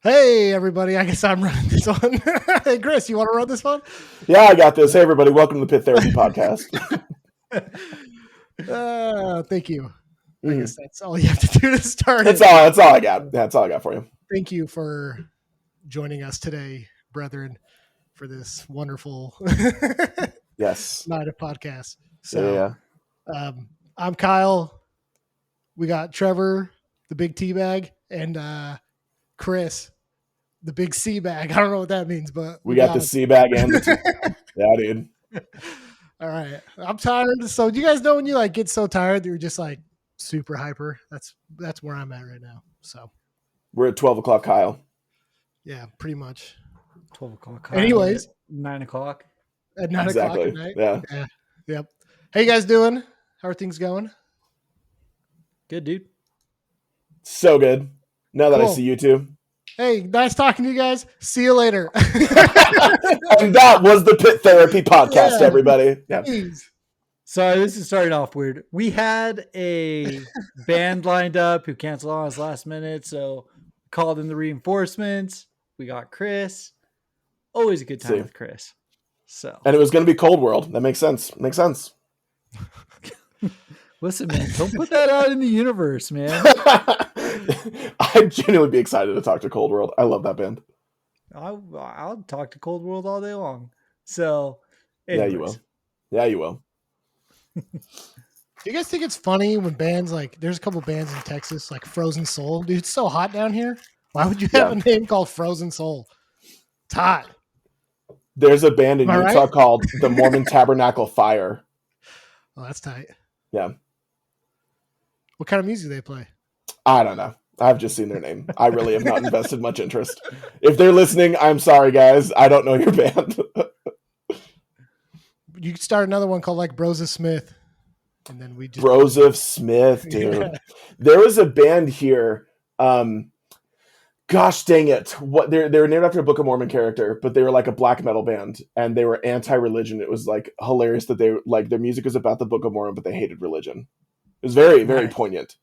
Hey, everybody. I guess I'm running this one. Hey, Chris, you want to run this one? Yeah, I got this. Hey, everybody. Welcome to the Pit Therapy Podcast. Thank you. I guess that's all you have to do to start That's all I got. That's all I got for you. Thank you for joining us today, brethren, for this wonderful Yes. night of podcasts. So, I'm Kyle. We got Trevor, the big tea bag, and Chris, the big sea bag. I don't know what that means, but we got the sea bag and the tea bag. Yeah, dude. All right. I'm tired. So do you guys know when you like get so tired that you're just like super hyper? That's where I'm at right now. So we're at 12 o'clock, Kyle. Yeah, pretty much. 12 o'clock. Kyle. Anyways. 9 o'clock. At 9 exactly. o'clock at night. Yeah. Yep. How you guys doing? How are things going? Good, dude. So good. Now that I see you two. Hey, nice talking to you guys. See you later. And that was the Pit Therapy Podcast, everybody. Yeah. Sorry, this is starting off weird. We had a band lined up who canceled on us last minute, so called in the reinforcements. We got Chris. Always a good time with Chris. So, and it was going to be Cold World. That makes sense. Listen, man, don't put that out in the universe, man. I'd genuinely be excited to talk to Cold World. I love that band. I'll talk to Cold World all day long. So, anyways. Yeah, you will. Do you guys think it's funny when bands like there's a couple bands in Texas like Frozen Soul? Dude, it's so hot down here. Why would you have a name called Frozen Soul? It's hot. There's a band in Utah called the Mormon Tabernacle Fire. Oh, that's tight. Yeah. What kind of music do they play? I don't know. I've just seen their name. I really have not invested much interest. If they're listening, I'm sorry, guys. I don't know your band. You could start another one called like Bros of Smith. And then we just Bros of Smith, dude. Yeah. There was a band here. Gosh dang it. What they were named after a Book of Mormon character, but they were like a black metal band and they were anti-religion. It was like hilarious that they like their music was about the Book of Mormon, but they hated religion. It was very, very poignant.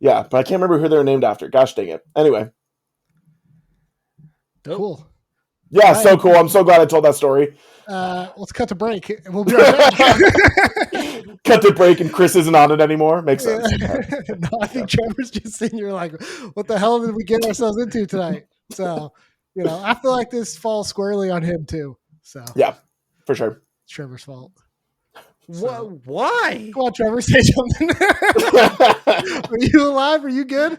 Yeah, but I can't remember who they were named after. Gosh dang it. Anyway. Cool. Yeah, so cool. I'm so glad I told that story. Let's cut to break. We'll be right back. Cut to break and Chris isn't on it anymore. Makes sense. No, I think Trevor's just sitting here like, what the hell did we get ourselves into tonight? So, I feel like this falls squarely on him too. So yeah, for sure. It's Trevor's fault. So, why? Come on, Trevor, say something. Are you alive? Are you good?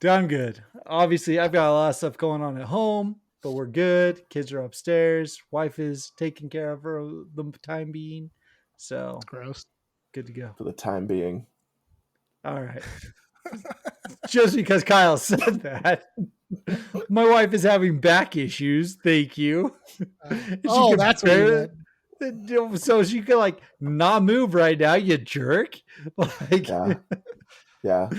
I'm good. Obviously, I've got a lot of stuff going on at home, but we're good. Kids are upstairs. Wife is taking care of her the time being. So that's gross. Good to go. For the time being. All right. Just because Kyle said that. My wife is having back issues. Thank you. That's what you meant. So she could like not move right now, you jerk. Like, yeah.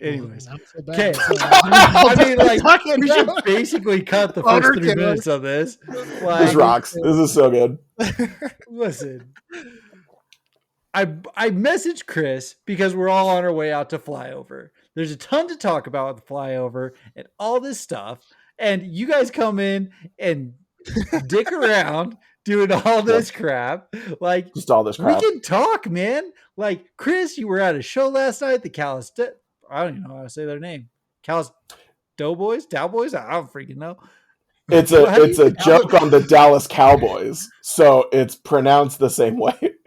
Anyways, okay. I mean, like, we should basically cut the first 3 minutes of this. Like, this rocks. This is so good. Listen, I messaged Chris because we're all on our way out to Flyover. There's a ton to talk about with the Flyover and all this stuff, and you guys come in and dick around doing all this crap. Like, just all this crap. We can talk, man. Like, Chris, you were at a show last night. The Callus. I don't even know how to say their name. Callus Doughboys? Dowboys? I don't freaking know. It's a joke on the Dallas Cowboys, so it's pronounced the same way. The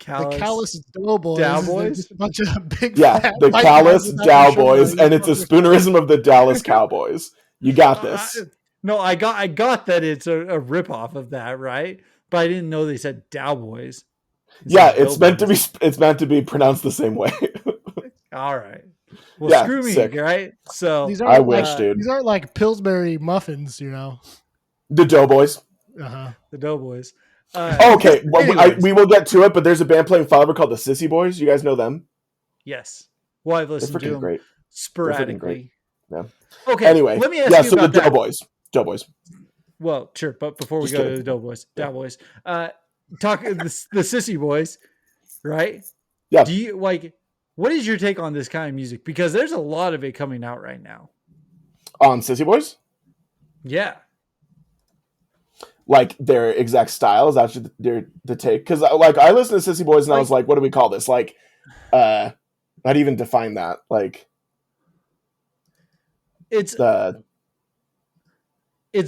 Callus Doughboys. Dowboys? Just a bunch of big the Callus Dowboys, and it's a spoonerism of the Dallas Cowboys. You got this. No, I got that it's a ripoff of that, right? But I didn't know they said Dowboys. It's meant to be pronounced the same way. All right. Well, screw me, sick. Right? So I wish, dude. These aren't like Pillsbury muffins, The Doughboys. The Doughboys. Okay, well, we will get to it, but there's a band playing Flyover called the Sissy Boys. You guys know them? Yes. Well, I've listened to them great. Sporadically. Yeah. Okay. Anyway, let me ask you so about the that. Doughboys. well, sure, but before we Just go kidding. to the Doughboys, talk the Sissy Boys, right? Yeah. Do you like? What is your take on this kind of music? Because there's a lot of it coming out right now. On Sissy Boys? Yeah. Like their exact style is actually the take, because like I listened to Sissy Boys and I was like, what do we call this? Like, how do you even define that? Like, it's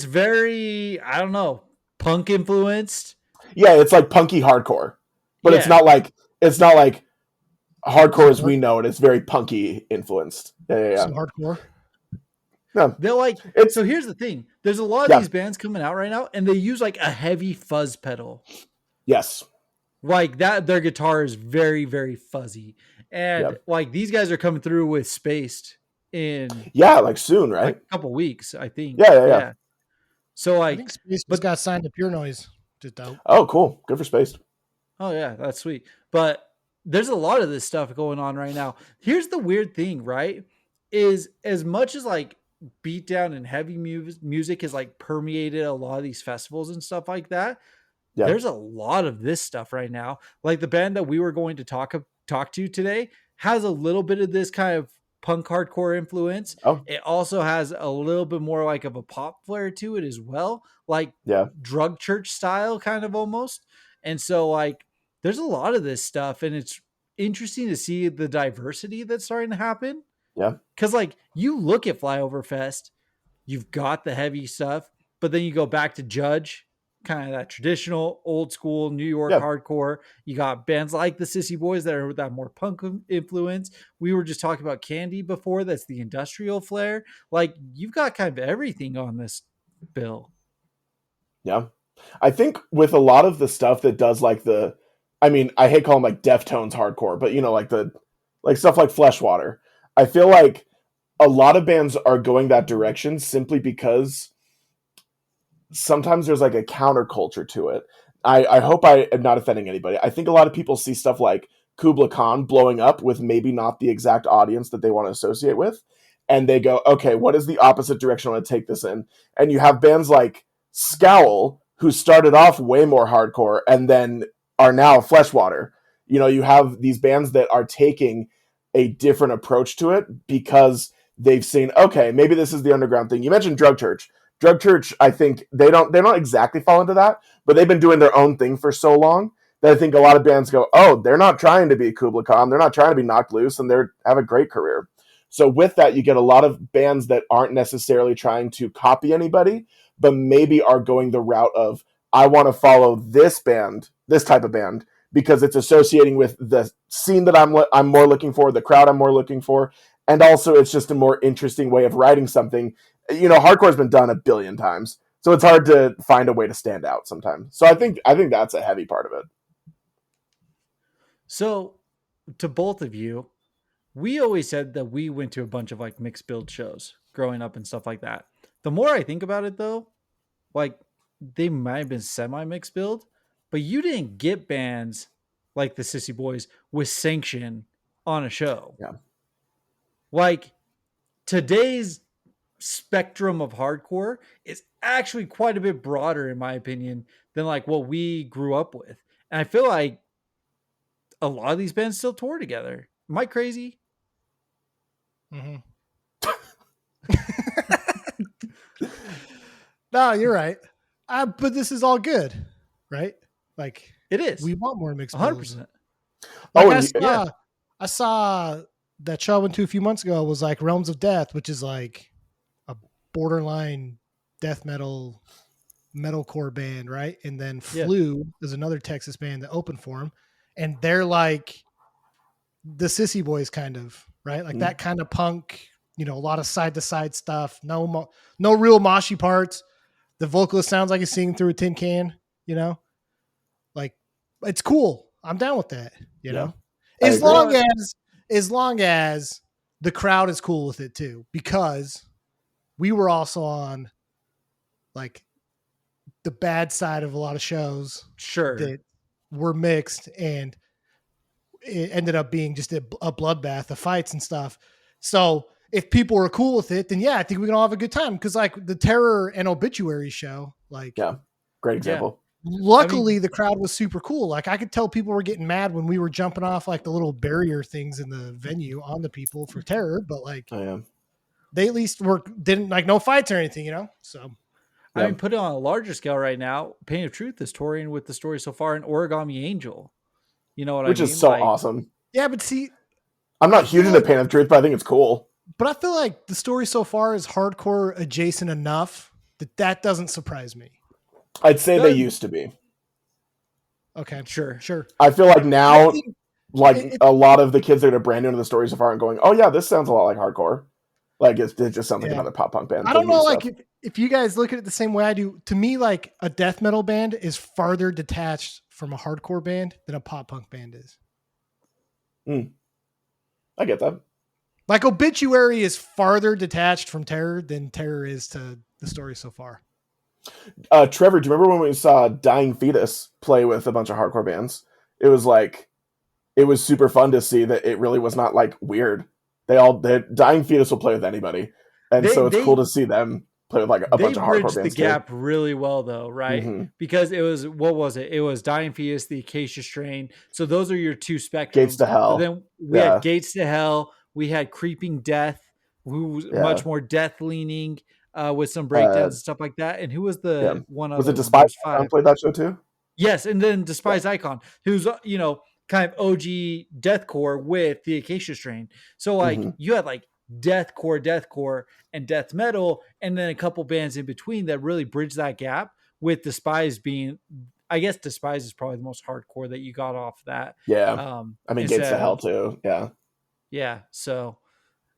very, I don't know, punk influenced. Yeah, it's like punky hardcore, but it's not like hardcore as we know it. It's very punky influenced. Yeah. Some hardcore. No, they're like, so here's the thing. There's a lot of these bands coming out right now, and they use like a heavy fuzz pedal. Yes. Like that, their guitar is very, very fuzzy. And like these guys are coming through with Spaced in like soon, right? Like a couple weeks, I think. Yeah. So like, I think Spaced just got signed to Pure Noise. Just out. Oh, cool. Good for Spaced. Oh yeah, that's sweet. But there's a lot of this stuff going on right now. Here's the weird thing, right? Is as much as like beatdown and heavy music has like permeated a lot of these festivals and stuff like that. Yeah. There's a lot of this stuff right now. Like the band that we were going to talk to today has a little bit of this kind of punk hardcore influence. Oh. It also has a little bit more like of a pop flair to it as well. Like drug church style kind of almost. And so like there's a lot of this stuff, and it's interesting to see the diversity that's starting to happen. Yeah. Cause like you look at Flyover Fest, you've got the heavy stuff, but then you go back to Judge, kind of that traditional old school New York hardcore. You got bands like the Sissy Boys that are that more punk influence. We were just talking about Candy before. That's the industrial flair. Like you've got kind of everything on this bill. Yeah. I think with a lot of the stuff that does like I hate calling them like Deftones hardcore, but like stuff like Fleshwater. I feel like a lot of bands are going that direction simply because sometimes there's like a counterculture to it. I hope I am not offending anybody. I think a lot of people see stuff like Kubla Khan blowing up with maybe not the exact audience that they want to associate with. And they go, okay, what is the opposite direction I want to take this in? And you have bands like Scowl, who started off way more hardcore and then are now Fleshwater. You have these bands that are taking a different approach to it because they've seen, okay, maybe this is the underground thing. You mentioned Drug Church. Drug Church, I think they don't exactly fall into that, but they've been doing their own thing for so long that I think a lot of bands go, oh, they're not trying to be Kubla Khan, they're not trying to be Knocked Loose, and they have a great career. So with that, you get a lot of bands that aren't necessarily trying to copy anybody, but maybe are going the route of, I want to follow this band, this type of band, because it's associating with the scene that I'm more looking for, the crowd I'm more looking for, and also it's just a more interesting way of writing something. Hardcore's been done a billion times, so it's hard to find a way to stand out sometimes. So I think that's a heavy part of it. So, to both of you, we always said that we went to a bunch of like mixed build shows growing up and stuff like that. The more I think about it, though, like they might have been semi-mixed build, but you didn't get bands like the Sissy Boys with sanction on a show. Yeah. Like today's spectrum of hardcore is actually quite a bit broader, in my opinion, than like what we grew up with. And I feel like a lot of these bands still tour together. Am I crazy? Mm-hmm. No, you're right. But this is all good, right? Like it is. We want more mixed 100%. Like I saw that show I went to a few months ago was like Realms of Death, which is like a borderline death metalcore band, right? And then Flu is another Texas band that opened for them, and they're like the Sissy Boys kind of, right? Like that kind of punk, a lot of side to side stuff. No real moshy parts. The vocalist sounds like he's singing through a tin can, like it's cool. I'm down with that, you know, as long as the crowd is cool with it too, because we were also on like the bad side of a lot of shows that were mixed, and it ended up being just a bloodbath of fights and stuff. So if people are cool with it, then yeah, I think we can all have a good time. Because like the Terror and Obituary show, like great example. Luckily, the crowd was super cool. Like I could tell people were getting mad when we were jumping off like the little barrier things in the venue on the people for Terror, but like they at least didn't like no fights or anything, you know. So I mean, put it on a larger scale right now. Pain of Truth is touring with the story so far in Origami Angel. You know what I mean? Which is so awesome. Yeah, but see, I'm not huge into Pain of Truth, but I think it's cool. But I feel like the story so far is hardcore adjacent enough that doesn't surprise me. I'd say they used to be. Okay, sure. I feel like now, a lot of the kids that are brand new to the story so far and going, oh yeah, this sounds a lot like hardcore. Like it just sounds like another pop punk band. I don't know, like if you guys look at it the same way I do. To me, like a death metal band is farther detached from a hardcore band than a pop punk band is. I get that. Like Obituary is farther detached from Terror than Terror is to the story so far. Trevor, do you remember when we saw Dying Fetus play with a bunch of hardcore bands? It was super fun to see that it really was not like weird. Dying Fetus will play with anybody. And so it's cool to see them play with like a bunch of hardcore bands. They bridged the gap really well though, right? Mm-hmm. Because it was, what was it? It was Dying Fetus, the Acacia Strain. So those are your two spectrums. Gates to Hell. But then we had Gates to Hell. We had Creeping Death, who was much more death leaning, with some breakdowns and stuff like that. And who was the one of was it Despise Icon played that show too? Yes, and then Despise Icon, who's kind of OG deathcore with the Acacia Strain. So like you had like deathcore, and death metal, and then a couple bands in between that really bridge that gap. With Despise being, I guess Despise is probably the most hardcore that you got off that. Yeah, I mean Gates to Hell too. Yeah. So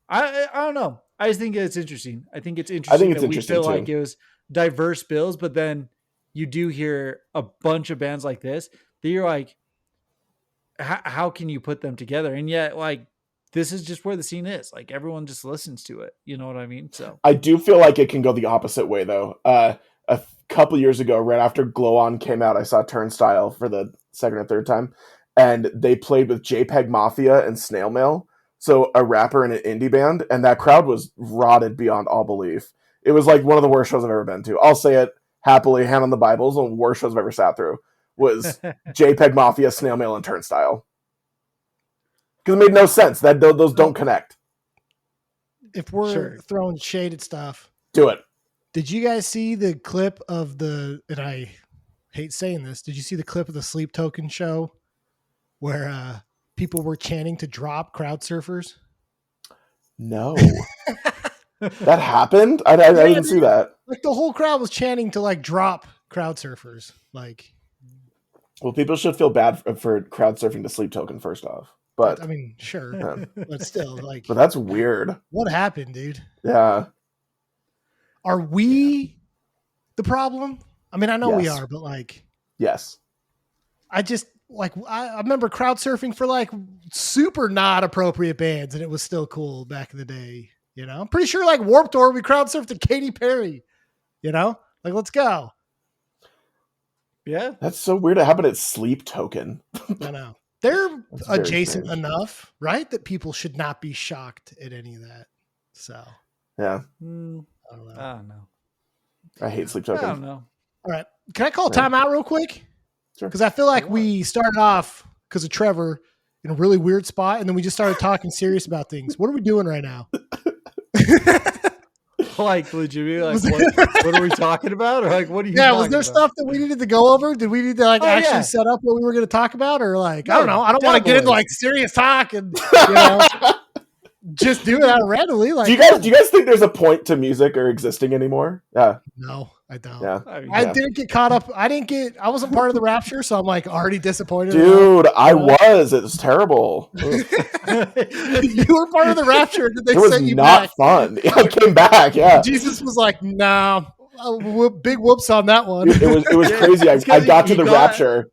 I don't know. I just think it's interesting. I think it's interesting that we feel like it was diverse bills, but then you do hear a bunch of bands like this that you're like, how can you put them together? And yet, like, this is just where the scene is. Like, everyone just listens to it. You know what I mean? So I do feel like it can go the opposite way, though. A couple years ago, right after Glow On came out, I saw Turnstile for the second or third time, and they played with JPEG Mafia and Snail Mail. So a rapper in an indie band, and that crowd was rotted beyond all belief. It was like one of the worst shows I've ever been to. I'll say it happily, hand on the Bibles, one of the worst shows I've ever sat through was JPEG Mafia, Snail Mail, and Turnstile. Because it made no sense. Those don't connect. If we're throwing shade at stuff, do it. Did you guys see the clip of and I hate saying this, did you see the clip of the Sleep Token show where people were chanting to drop crowd surfers? No. That happened? I didn't see that. Like the whole crowd was chanting to like drop crowd surfers. Like, well, people should feel bad for crowd surfing to Sleep Token first off. But I mean, sure. But still, like, but that's weird. What happened, dude? Yeah. Are we the problem? I mean, I know we are, but like, yes. I just like I remember crowd surfing for like super not appropriate bands, and it was still cool back in the day. You know, I'm pretty sure like Warped Tour, we crowd surfed to Katy Perry. You know, like let's go. Yeah, that's so weird. It happened at Sleep Token. I know they're adjacent enough, right? That people should not be shocked at any of that. So yeah, I don't know. I hate Sleep Token. I don't know. All right, can I call timeout real quick? Sure. Because I feel like we started off because of Trevor in a really weird spot, and then we just started talking serious about things. What are we doing right now? Like legitimately, like what are we talking about? Or like what are you? Yeah, was there stuff that we needed to go over? Did we need to like actually set up what we were going to talk about, or like I don't know. I don't want to get into like serious talk and just do it out randomly. Like, do you guys think there's a point to music or existing anymore? Yeah. No, I don't. Yeah. I didn't get caught up. I wasn't part of the rapture, so I'm like already disappointed. Dude, I was. It was terrible. You were part of the rapture. Did they send you back? It was not fun. I came back. Yeah. Jesus was like, "Nah, big whoops on that one." Dude, it was crazy. I got to the rapture.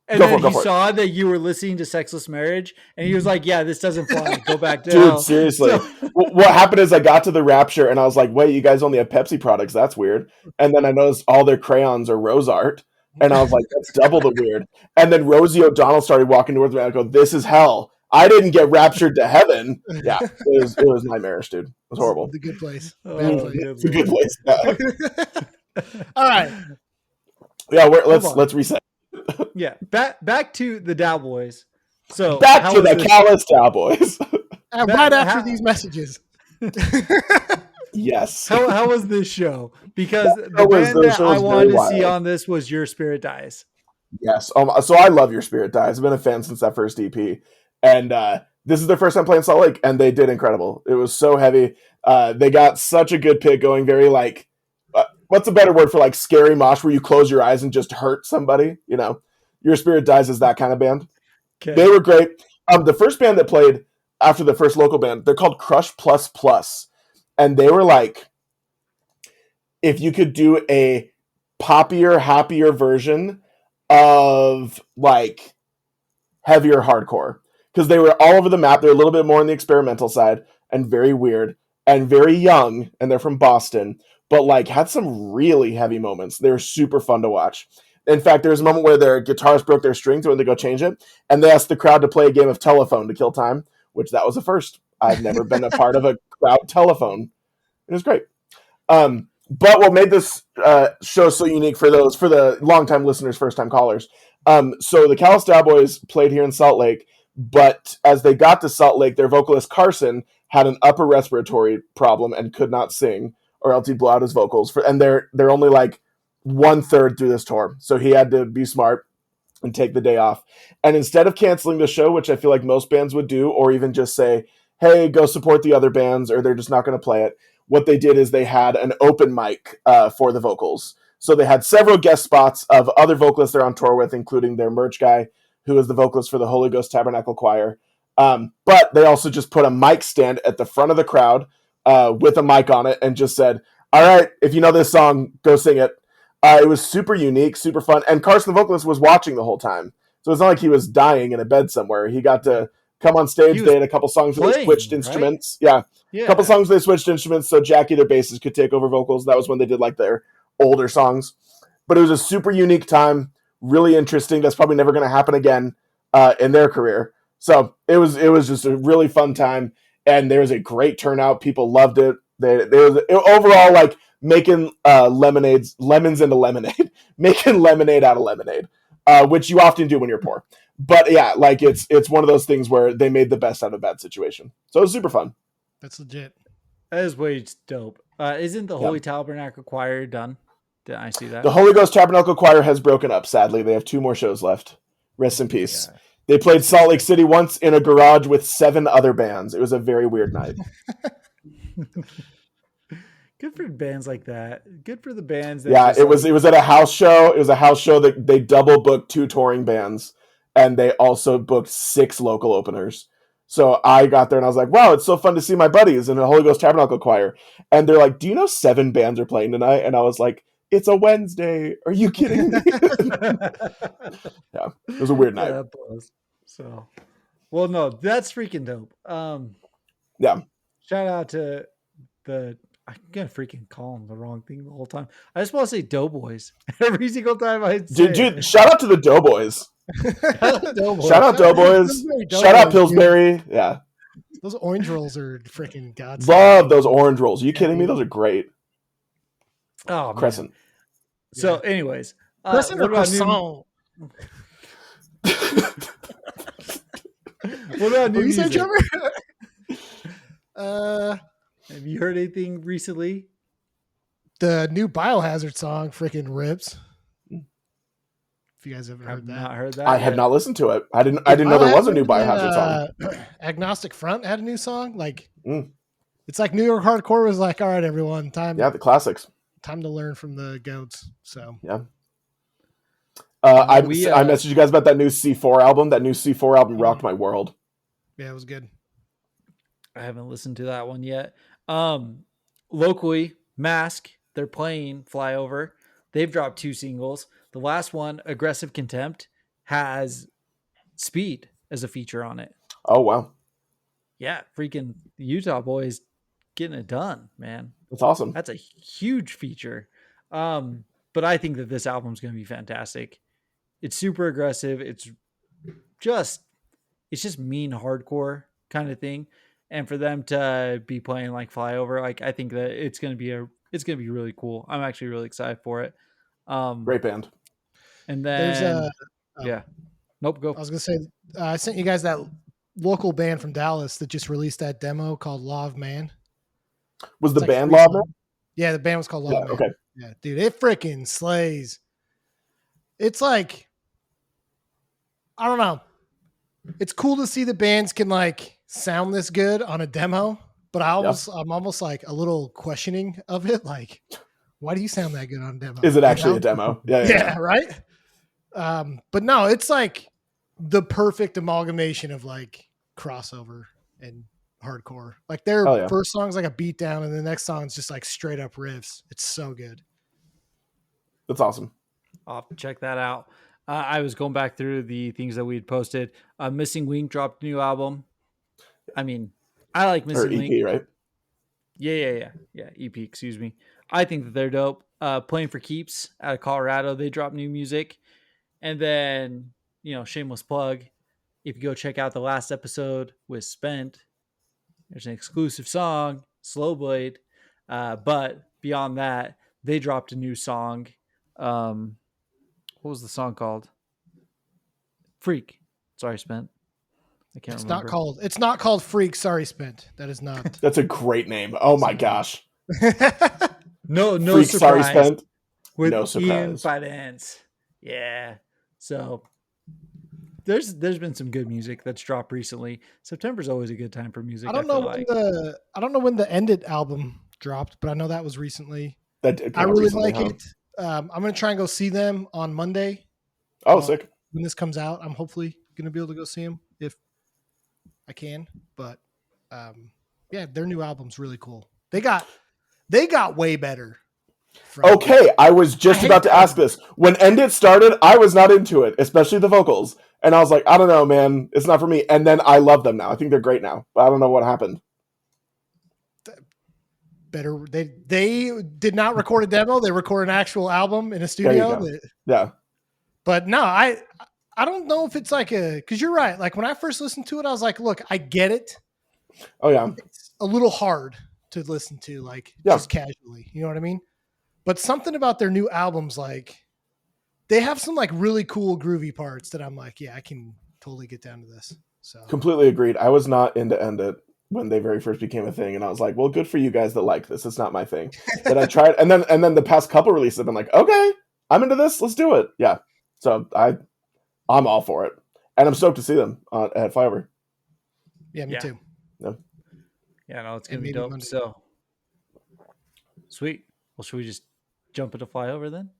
And then he saw that you were listening to Sexless Marriage, and he was like, "Yeah, this doesn't fly. Go back to hell." Dude, seriously. So, what happened is I got to the rapture, and I was like, "Wait, you guys only have Pepsi products? That's weird." And then I noticed all their crayons are Rose art, and I was like, "That's double the weird." And then Rosie O'Donnell started walking towards me, and I go, "This is hell. I didn't get raptured to heaven. Yeah, it was nightmarish, dude. It was horrible. The good place. Oh, Bad place. It's a good place. Yeah. All right. Yeah, let's reset. Yeah, back to the Cowboys. So back to the Callous Cowboys. Right after these messages. Yes. How was this show? Because the band that I wanted to see on this was Your Spirit Dies. Yes. So I love Your Spirit Dies. I've been a fan since that first EP. And this is their first time playing Salt Lake, and they did incredible. It was so heavy. They got such a good pick going, very like, what's a better word for like scary mosh where you close your eyes and just hurt somebody? You know, Your Spirit Dies is that kind of band. Okay. They were great. The first band that played after the first local band, they're called Crush Plus Plus. And they were like, if you could do a poppier, happier version of like heavier hardcore. Because they were all over the map. They're a little bit more on the experimental side and very weird and very young. And they're from Boston, but like had some really heavy moments. They were super fun to watch. In fact, there was a moment where their guitarist broke their strings when they go change it. And they asked the crowd to play a game of telephone to kill time, which that was a first. I've never been a part of a crowd telephone. It was great. But what made this show so unique for the longtime listeners, first-time callers, so the Callous Cowboys played here in Salt Lake, but as they got to Salt Lake, their vocalist Carson had an upper respiratory problem and could not sing, or else he'd blow out his vocals. And they're only like 1/3 through this tour, so he had to be smart and take the day off. And instead of canceling the show, which I feel like most bands would do, or even just say, hey, go support the other bands, or they're just not going to play it, what they did is they had an open mic for the vocals. So they had several guest spots of other vocalists they're on tour with, including their merch guy, who is the vocalist for the Holy Ghost Tabernacle Choir. But they also just put a mic stand at the front of the crowd with a mic on it and just said, all right, if you know this song, go sing it. It was super unique, super fun. And Carson, the vocalist, was watching the whole time. So it's not like he was dying in a bed somewhere. He got to come on stage. They had a couple songs where they switched instruments. Right? Yeah. A couple songs they switched instruments so Jackie, their bassist, could take over vocals. That was when they did like their older songs. But it was a super unique time, really interesting. That's probably never going to happen again in their career. So it was just a really fun time, and there was a great turnout. People loved it. It was overall like making lemons into lemonade, making lemonade out of lemonade, which you often do when you're poor. But yeah, like it's one of those things where they made the best out of a bad situation. So it was super fun. That's legit. That is way dope. Isn't the Holy Tabernacle Choir done? Did I see that? The Holy Ghost Tabernacle Choir has broken up, sadly. They have 2 more shows left. Rest in peace. Yeah. They played Salt Lake City once in a garage with 7 other bands. It was a very weird night. Good for bands like that. Good for the bands. That it was at a house show. It was a house show that they double booked 2 touring bands, and they also booked 6 local openers. So I got there and I was like, wow, it's so fun to see my buddies in the Holy Ghost Tabernacle Choir. And they're like, do you know 7 bands are playing tonight? And I was like, it's a Wednesday. Are you kidding me? Yeah, it was a weird night. That was. So, well, no, that's freaking dope. Yeah. Shout out to I'm gonna freaking call them the wrong thing the whole time. I just want to say Doughboys every single time I say dude, shout out to the Doughboys. Shout out Doughboys. Shout out Pillsbury. Dude. Yeah. Those orange rolls are freaking gods. Love those orange rolls. Are you kidding me? Those are great. Oh, Crescent. Man. So, anyways, Crescent or croissant? What about new music? Trevor? Have you heard anything recently? The new Biohazard song freaking rips. If you guys haven't heard that. Not heard that. I have not listened to it. I didn't know there was a new Biohazard song. Agnostic Front had a new song. Like it's like New York hardcore was like, all right, everyone, time. Yeah, the classics. Time to learn from the goats. So yeah. I messaged you guys about that new C4 album. That new C4 album rocked my world. Yeah, it was good. I haven't listened to that one yet. Locally, Mask, they're playing Flyover. They've dropped 2 singles. The last one, Aggressive Contempt, has Speed as a feature on it. Oh, wow. Yeah, freaking Utah boys getting it done, man. That's awesome. That's a huge feature. But I think that this album's going to be fantastic. It's super aggressive. It's it's just mean hardcore kind of thing. And for them to be playing like Flyover, like I think that it's gonna be really cool. I'm actually really excited for it. Great band. And There's then a yeah. Nope, go. I was gonna say I sent you guys that local band from Dallas that just released that demo called Law of Man. Was the It's like band free Law song. Man? Yeah, the band was called Law Yeah, of Man. okay. Yeah, dude, it freaking slays. It's like, I don't know. It's cool to see the bands can like sound this good on a demo, but I'm almost like a little questioning of it. Like, why do you sound that good on a demo? Is it actually a demo? Yeah, right. But no, it's like the perfect amalgamation of like crossover and hardcore. Like their first song's like a beat down, and the next song's just like straight up riffs. It's so good. That's awesome. I'll have to check that out. I was going back through the things that we had posted. Missing Link dropped a new album. I mean, I like Missing EP, Link. right? Yeah. EP, excuse me. I think that they're dope. Playing for Keeps out of Colorado, they dropped new music. And then, shameless plug. If you go check out the last episode with Spent, there's an exclusive song, Slow Blade. But beyond that, they dropped a new song. What was the song called? Freak. Sorry, Spent. I can't remember. It's not called Freak. Sorry, Spent. That is not. That's a great name. Oh my gosh. No Freak, surprise. Sorry, Spent. With no surprise. Ian Finance. Yeah. So there's been some good music that's dropped recently. September's always a good time for music. I don't know when the Ended album dropped, but I know that was recently. I really like it. I'm gonna try and go see them on Monday. Oh, sick! When this comes out, I'm hopefully gonna be able to go see them if I can. But yeah, their new album's really cool. They got way better. Okay, I was just about to ask this. When Ended started, I was not into it, especially the vocals. And I was like, I don't know, man. It's not for me. And then I love them now. I think they're great now. But I don't know what happened. Better. They did not record a demo. They recorded an actual album in a studio. Yeah. But no, I don't know if it's like because you're right. Like when I first listened to it, I was like, look, I get it. Oh, yeah. It's a little hard to listen to, like just casually. You know what I mean? But something about their new albums, like they have some like really cool groovy parts that I'm like, yeah, I can totally get down to this. So completely agreed. I was not into End It when they very first became a thing, and I was like, well, good for you guys that like this. It's not my thing. But I tried, and then the past couple releases I've been like, okay, I'm into this. Let's do it. Yeah. So I'm all for it, and I'm stoked to see them at Flyover. Yeah, me too. Yeah, no, it's gonna be dope. Monday. So sweet. Well, should we just jump into Flyover then?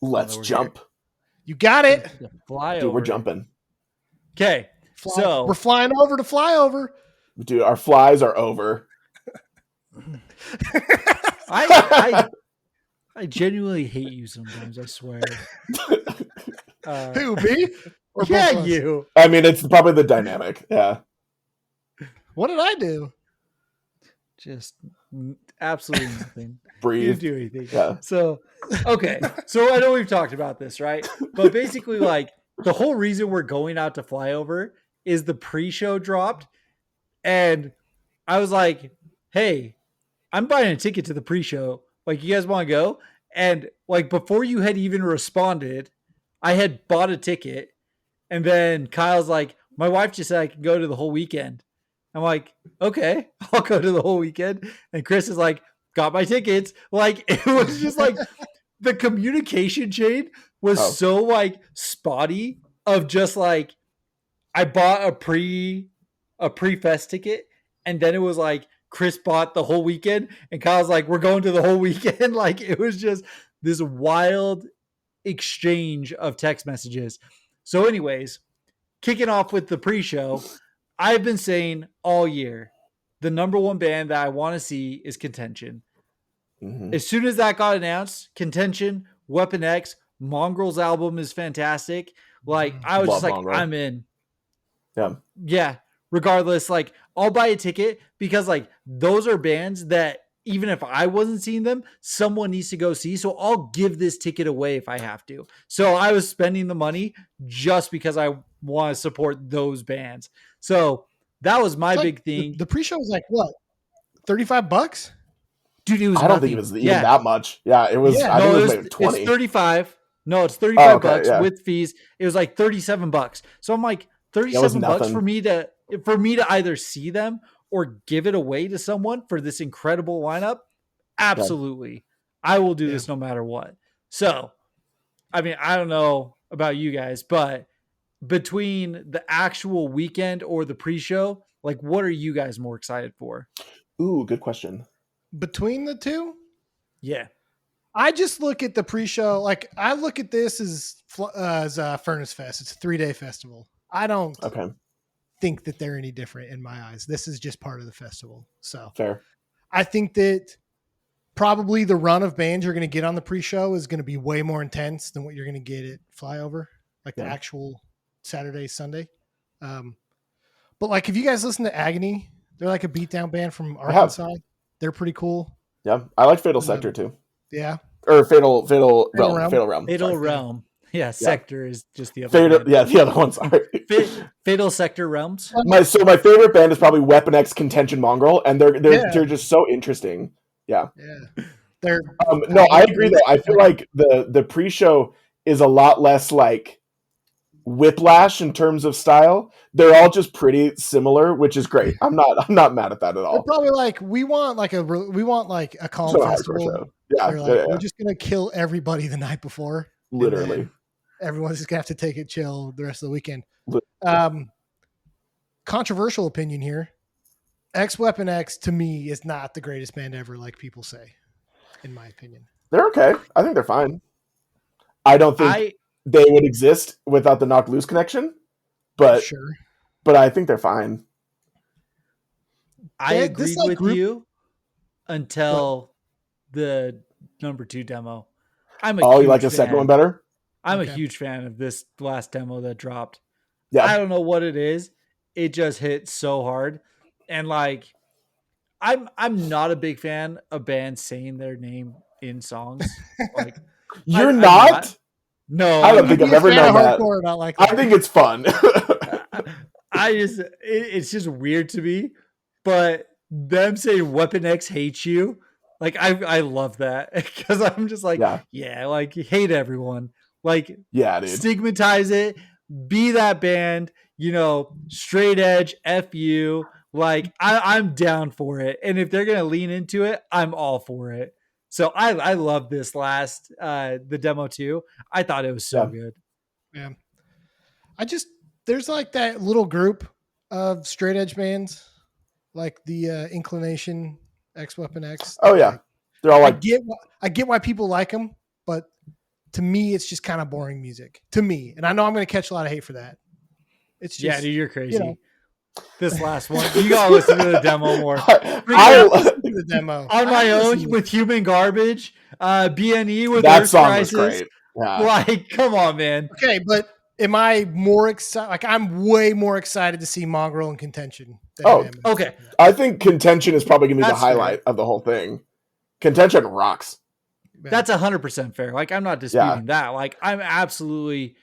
Let's jump. Here. You got it. Flyover. Dude, we're jumping. Okay. So we're flying over to Flyover. Dude, our flies are over. I genuinely hate you sometimes, I swear. Who, me? Or yeah, you. I mean, it's probably the dynamic. Yeah. What did I do? Just absolutely nothing. Breathe. You didn't do anything. Yeah. So, okay. So I know we've talked about this, right? But basically, like, the whole reason we're going out to Flyover is the pre-show dropped. And I was like, hey, I'm buying a ticket to the pre-show. Like, you guys want to go? And, like, before you had even responded, I had bought a ticket. And then Kyle's like, my wife just said I can go to the whole weekend. I'm like, okay, I'll go to the whole weekend. And Chris is like, got my tickets. Like, it was just like the communication chain was so like spotty of just like, I bought a pre-fest ticket. And then it was like, Chris bought the whole weekend. And Kyle's like, we're going to the whole weekend. Like, it was just this wild exchange of text messages. So anyways, kicking off with the pre-show, I've been saying all year, the number one band that I want to see is Contention. Mm-hmm. As soon as that got announced, Contention, Weapon X, Mongrel's album is fantastic. Like, I was just like, Mongrel. I'm in. Yeah. Regardless, like, I'll buy a ticket because, like, those are bands that even if I wasn't seeing them, someone needs to go see. So I'll give this ticket away if I have to. So I was spending the money just because I want to support those bands. So that was my big thing. The pre-show was like what, $35? Dude, it was I don't nothing. think it was even that much. Yeah, it was. Yeah. I think it was maybe 20. It's 35. No, it's 35 okay, bucks yeah. with fees. It was like $37. So I'm like, That was 37 bucks nothing. for me to either see them or give it away to someone for this incredible lineup. Absolutely. I will do this no matter what. So, I mean, I don't know about you guys, but between the actual weekend or the pre-show, like, what are you guys more excited for? Ooh, good question. Between the two? Yeah. I just look at the pre-show. Like, I look at this as Furnace Fest. It's a 3-day festival. I don't think that they're any different in my eyes. This is just part of the festival. So fair. I think that probably the run of bands you're going to get on the pre-show is going to be way more intense than what you're going to get at Flyover, like the actual Saturday, Sunday. But like, if you guys listen to Agony, they're like a beatdown band from Arkansas. They're pretty cool. Yeah, I like Fatal Sector too. Yeah, or Fatal Realm. Fatal Realm. Yeah, Sector is just the other. Fatal, yeah, the other one. Sorry. Fatal Sector Realms. My favorite band is probably Weapon X Contention Mongrel, and they're just so interesting. Yeah. They're no, I agree though. I feel like the pre-show is a lot less like Whiplash in terms of style. They're all just pretty similar, which is great. I'm not mad at that at all. They're probably like we want like a calm festival. Show. Yeah, we're just gonna kill everybody the night before. Literally, everyone's just gonna have to take it chill the rest of the weekend. Controversial opinion here. Weapon X to me is not the greatest band ever, like people say. In my opinion, they're okay. I think they're fine. I don't think they would exist without the Knocked Loose connection, but I think they're fine. I agreed with you until the number 2 demo. You like the second one better? I'm a huge fan of this last demo that dropped. Yeah. I don't know what it is. It just hit so hard. And like, I'm not a big fan of bands saying their name in songs. Like, You're not? No, I don't think I've ever done that. Not like that. I think it's fun. It's just weird to me. But them saying Weapon X hates you, like I love that because I'm just like, like hate everyone, like dude. Stigmatize it, be that band, straight edge, F you. Like I'm down for it, and if they're gonna lean into it, I'm all for it. So I love this last the demo too. I thought it was so good. Yeah, there's like that little group of straight edge bands, like the Inclination, Weapon X. Oh yeah, they're all like. I get why people like them, but to me, it's just kind of boring music. To me, and I know I'm going to catch a lot of hate for that. It's just, dude, you're crazy. This last one, you gotta listen to the demo more. I listen to the demo on my own with Human Garbage, BNE with that Earth song Crisis. Was great. Yeah. Like, come on, man. Okay, but am I more excited? Like, I'm way more excited to see Mongrel in Contention. Okay. I think Contention is probably gonna be the highlight of the whole thing. Contention rocks. That's 100% fair. Like, I'm not disputing that. Like, I'm absolutely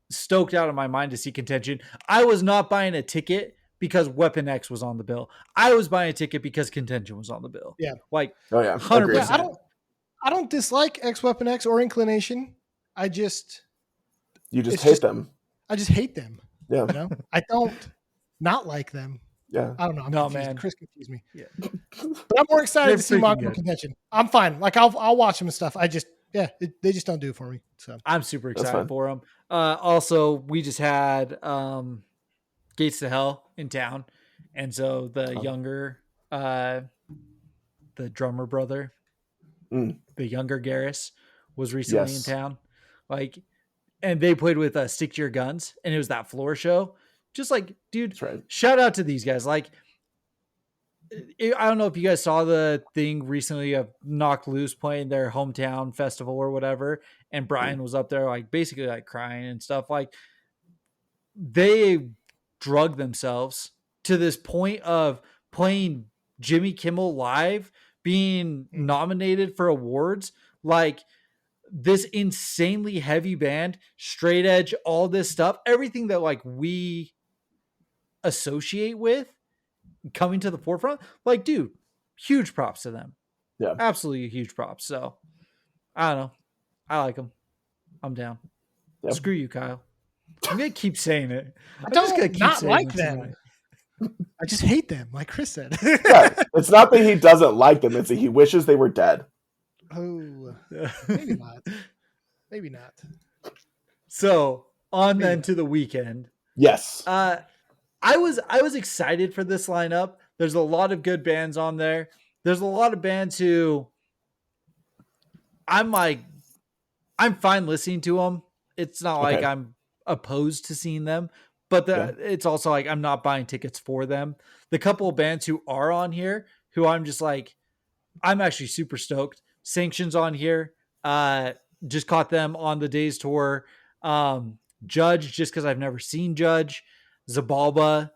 stoked out of my mind to see Contention. I was not buying a ticket because Weapon X was on the bill. I was buying a ticket because Contention was on the bill. Yeah. Like, 100%. Yeah, I don't dislike Weapon X or Inclination. You just hate them. I just hate them. Yeah. I don't not like them. Yeah. I don't know. No, man. Chris confused me. Yeah. But I'm more excited to see Mongrel Contention. I'm fine. Like I'll watch them and stuff. They just don't do it for me. So I'm super excited for them. Also, we just had Gates to Hell in town, and so the younger the drummer brother, the younger Garris, was recently in town, like, and they played with Stick to Your Guns, and it was that floor show. Just like, dude, shout out to these guys. Like, I don't know if you guys saw the thing recently of Knocked Loose playing their hometown festival or whatever, and Brian was up there like basically like crying and stuff. Like, they drug themselves to this point of playing Jimmy Kimmel Live, being nominated for awards. Like, this insanely heavy band, straight edge, all this stuff, everything that like we associate with coming to the forefront, like, dude, huge props to them. Yeah. Absolutely huge props. So I don't know. I like them. I'm down. Yep. Screw you, Kyle. I'm gonna keep saying it. I don't not like them. Tonight. I just hate them, like Chris said. Yeah, it's not that he doesn't like them; it's that he wishes they were dead. Oh, maybe not. Maybe not. So on then to the weekend. Yes. I was excited for this lineup. There's a lot of good bands on there. There's a lot of bands who I'm fine listening to them. It's not like I'm opposed to seeing them, but it's also like I'm not buying tickets for them. The couple of bands who are on here, who I'm just like, I'm actually super stoked. Sanctions on here. Just caught them on the Days tour. Judge, just because I've never seen Judge. Zabalba,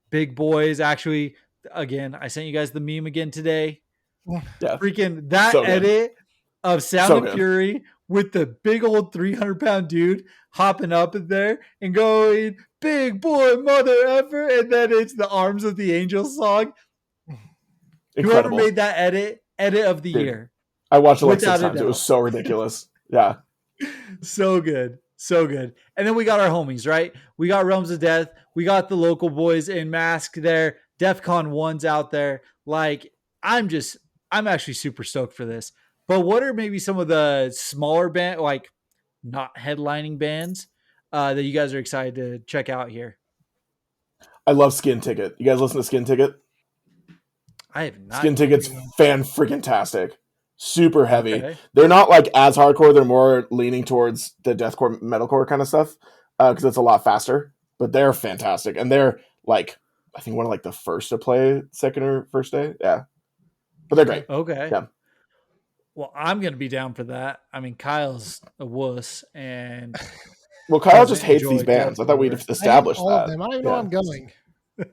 Big Boys. Actually, again, I sent you guys the meme again today. Yeah. Freaking that edit of Sound and Fury with the big old 300-pound dude hopping up in there and going, big boy mother effer, and then it's the Arms of the Angel song. Incredible. Whoever made that edit of the year. I watched it like 6 times. It was so ridiculous. Yeah. So good. So good. And then we got our homies, right? We got Realms of Death. We got the local boys in Mask there. DEFCON 1's out there. Like, I'm actually super stoked for this. But what are maybe some of the smaller band, like not headlining bands, that you guys are excited to check out here? I love Skin Ticket. You guys listen to Skin Ticket? I have not. Skin Ticket's fan-freaking-tastic. Super heavy. Okay. They're not like as hardcore. They're more leaning towards the deathcore, metalcore kind of stuff because it's a lot faster. But they're fantastic, and they're like, I think one of like the first to play second or first day. Yeah, but they're great. Okay. Yeah. Well, I'm gonna be down for that. I mean, Kyle's a wuss, and well, Kyle just hates these bands. I thought we'd established all that. Of them. I don't even know I'm going.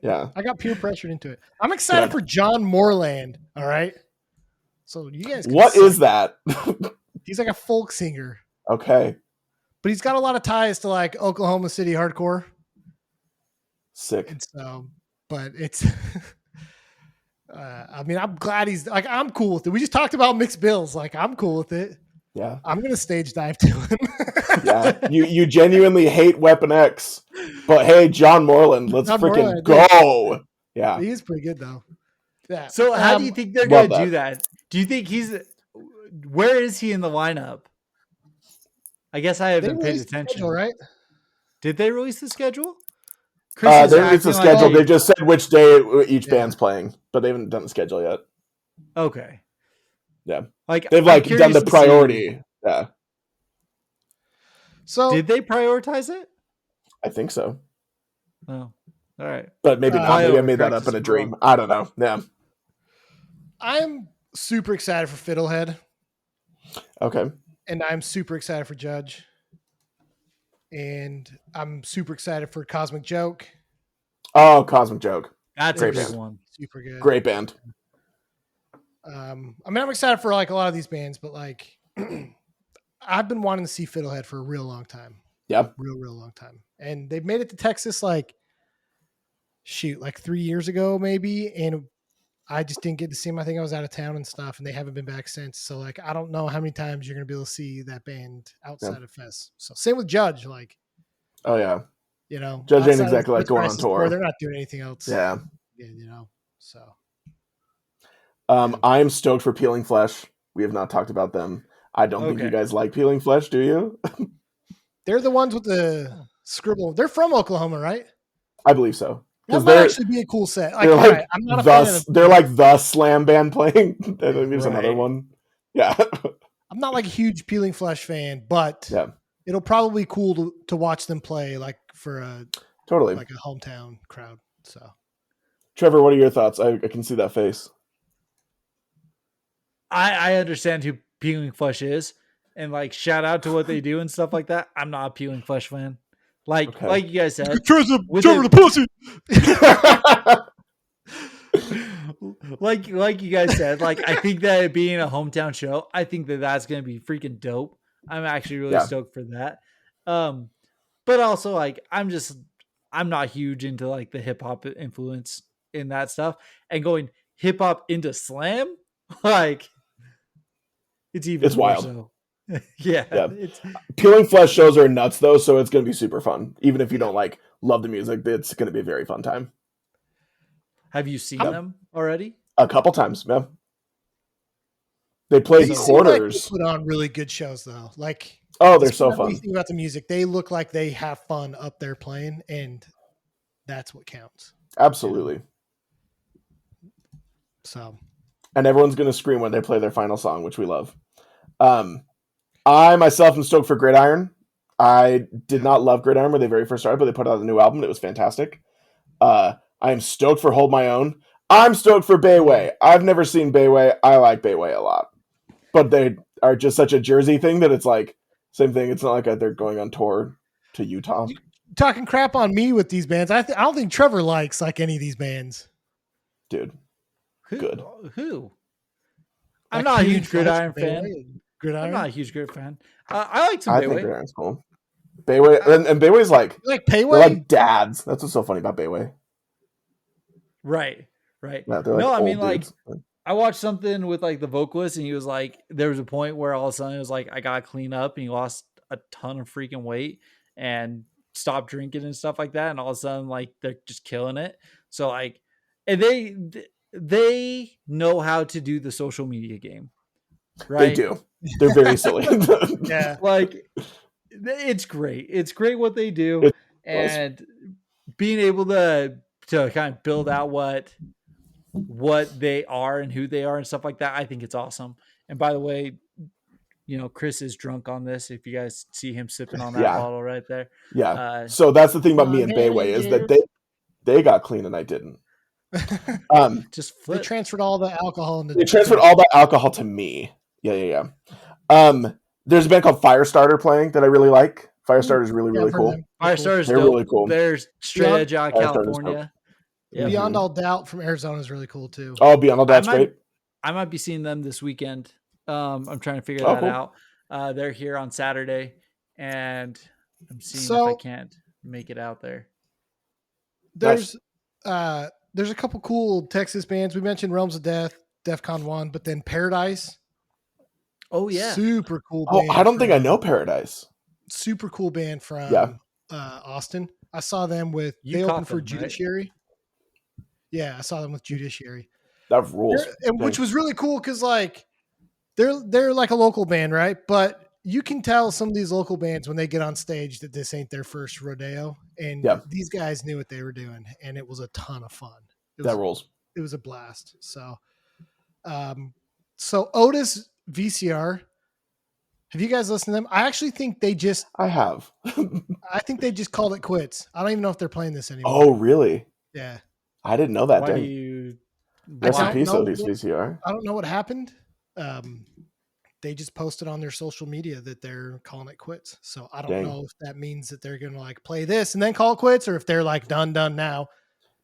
Yeah, I got peer pressured into it. I'm excited for John Moreland. All right. So you guys, what is that? He's like a folk singer. Okay, but he's got a lot of ties to like Oklahoma City hardcore. Sick. And so, but it's. I mean, I'm glad he's like, I'm cool with it. We just talked about mixed bills. Like, I'm cool with it. Yeah, I'm gonna stage dive to him. Yeah, you genuinely hate Weapon X, but hey, John Moreland, let's freaking go. Yeah, he is pretty good though. Yeah. So how do you think they're going to do that? Do you think where is he in the lineup? I guess I haven't paid attention. Schedule, right? Did they release the schedule? They released the schedule. Like, they just said which day each band's playing, but they haven't done the schedule yet. Okay. Yeah. Like they've like done the priority. Yeah. So did they prioritize it? I think so. Oh, all right. But maybe not. Maybe I made that up in a dream. I don't know. Yeah. I'm super excited for Fiddlehead. Okay. And I'm super excited for Judge. And I'm super excited for Cosmic Joke. Oh, Cosmic Joke. That's a big one. Super good. Great band. I mean, I'm excited for like a lot of these bands, but like I've been wanting to see Fiddlehead for a real long time. Yep. Real long time. And they've made it to Texas like 3 years ago maybe. And I just didn't get to see them. I think I was out of town and stuff, and they haven't been back since. So like, I don't know how many times you're going to be able to see that band outside of Fest. So same with Judge. Like, oh yeah. You know, Judge ain't exactly like going on tour. They're not doing anything else. Yeah. You know, so. I am stoked for Peeling Flesh. We have not talked about them. I don't think you guys like Peeling Flesh, do you? They're the ones with the scribble. They're from Oklahoma, right? I believe so. That might actually be a cool set. Like, like I'm not a fan of they're like the slam band playing. I think there's another one. Yeah. I'm not like a huge Peeling Flesh fan, but it'll probably be cool to watch them play like for a like a hometown crowd. So, Trevor, what are your thoughts? I can see that face. I understand who Peeling Flesh is, and like shout out to what they do and stuff like that. I'm not a Peeling Flesh fan. Like you guys said, Trevor the pussy. like you guys said, like I think that it being a hometown show, I think that that's gonna be freaking dope. I'm actually really stoked for that. But also like I'm not huge into like the hip hop influence in that stuff, and going hip hop into slam, like it's even more wild. so. Yeah. It's Peeling Flesh shows are nuts though, so it's going to be super fun. Even if you don't like love the music, it's going to be a very fun time. Have you seen them already? A couple times, man. They played quarters. They put on really good shows though. Like, they're so fun. Anything about the music, they look like they have fun up there playing, and that's what counts. Absolutely. So, and everyone's going to scream when they play their final song, which we love. I myself am stoked for Gridiron. I did not love Gridiron when they very first started, but they put out a new album. It was fantastic. I am stoked for Hold My Own. I'm stoked for Bayway. I've never seen Bayway. I like Bayway a lot. But they are just such a Jersey thing that it's like, same thing. It's not like they're going on tour to Utah. You're talking crap on me with these bands. I don't think Trevor likes like any of these bands. Dude. Good. Who? I'm not a huge Gridiron fan. Gridiron? I'm not a huge Gridiron fan. I like some Bayway. I think Gridiron's cool. Bayway, and Bayway's like, like Payway? They're like dads. That's what's so funny about Bayway. Right. Yeah, they're like I mean, dudes. like, I watched something with like the vocalist, and he was like, there was a point where all of a sudden it was like, I gotta clean up, and he lost a ton of freaking weight and stopped drinking and stuff like that, and all of a sudden like they're just killing it. So like, and they know how to do the social media game, right? They do. They're very silly. Yeah, like it's great. It's great what they do, and being able to kind of build out what they are and who they are and stuff like that. I think it's awesome. And by the way, Chris is drunk on this. If you guys see him sipping on that bottle right there. Yeah. So that's the thing about me and Bayway is that they got clean and I didn't. Just flip. They transferred all the alcohol into. They transferred all the alcohol to me. Yeah. There's a band called Firestarter playing that I really like. Firestarter is really, really cool. Firestarter's They're really cool. They're straight edge out of California. Yeah. Beyond All Doubt from Arizona is really cool too. Oh, Beyond All Doubt's great. I might be seeing them this weekend. I'm trying to figure that out. They're here on Saturday, and I'm seeing if I can't make it out there. There's a couple cool Texas bands. We mentioned Realms of Death, DEFCON 1, but then Paradise. Oh yeah, super cool band. I don't think I know Paradise. Super cool band from Austin. I saw them they opened for Judiciary. Right? Yeah, I saw them with Judiciary. That rules. Which was really cool because like they're like a local band, right? But you can tell some of these local bands when they get on stage that this ain't their first rodeo. And these guys knew what they were doing, and it was a ton of fun. That rules. It was a blast. So Otis VCR. Have you guys listened to them? I actually think I have. I think they just called it quits. I don't even know if they're playing this anymore. Oh, really? Yeah. I didn't know that. Why do you? Rest in peace, Otis VCR. I don't know what happened. They just posted on their social media that they're calling it quits. So I don't know if that means that they're going to like play this and then call it quits, or if they're like done now.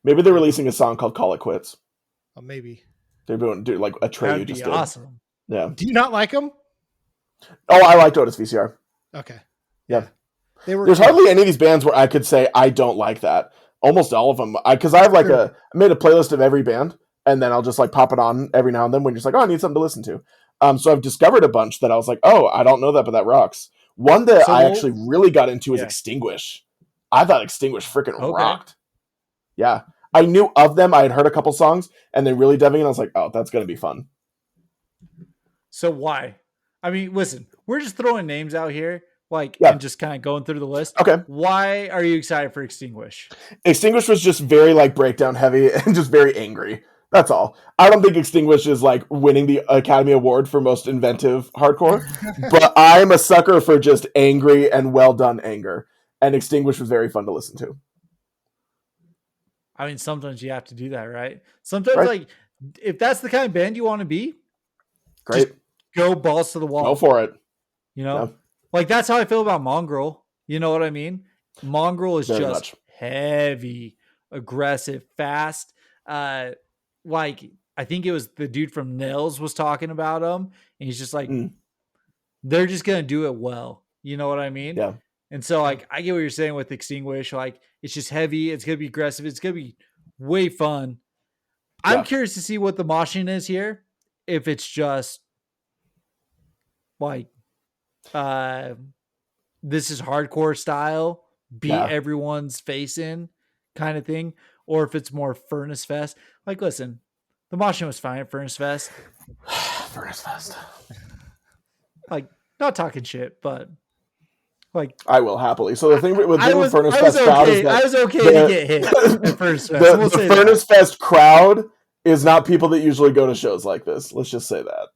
Maybe they're releasing a song called "Call It Quits." Oh, maybe they're doing like a Trey you just did. Awesome. Yeah. Do you not like them? Oh, I liked Otis VCR. Okay. Yeah. There's hardly any of these bands where I could say I don't like that. Almost all of them, because I have like I made a playlist of every band, and then I'll just like pop it on every now and then when you're just like, oh, I need something to listen to. So I've discovered a bunch that I was like, oh, I don't know that, but that rocks. One that I actually really got into is Extinguish. I thought Extinguish freaking rocked. Yeah. I knew of them. I had heard a couple songs, and then really diving in, I was like, oh, that's going to be fun. So why? I mean, listen, we're just throwing names out here, and just kind of going through the list. Okay. Why are you excited for Extinguish? Extinguish was just very like breakdown heavy and just very angry. That's all. I don't think Extinguish is like winning the Academy Award for most inventive hardcore, but I'm a sucker for just angry and well done anger. And Extinguish was very fun to listen to. I mean, sometimes you have to do that, right? Sometimes, like, if that's the kind of band you want to be, great, just go balls to the wall. Go for it. Like that's how I feel about Mongrel. You know what I mean? Mongrel is very just heavy, aggressive, fast. Like I think it was the dude from Nails was talking about him, and he's just like they're just gonna do it well. You know what I mean? Yeah. And so like I get what you're saying with Extinguish. Like it's just heavy. It's gonna be aggressive. It's gonna be way fun. I'm curious to see what the moshing is here. If it's just like this is hardcore style, beat everyone's face in kind of thing, or if it's more Furnace Fest. Like, listen, the moshing was fine at Furnace Fest. Furnace Fest. Like, not talking shit, but like I will happily. So the thing with Furnace Fest okay. crowd is that I was okay to get hit at Furnace Fest. The Furnace Fest crowd is not people that usually go to shows like this. Let's just say that.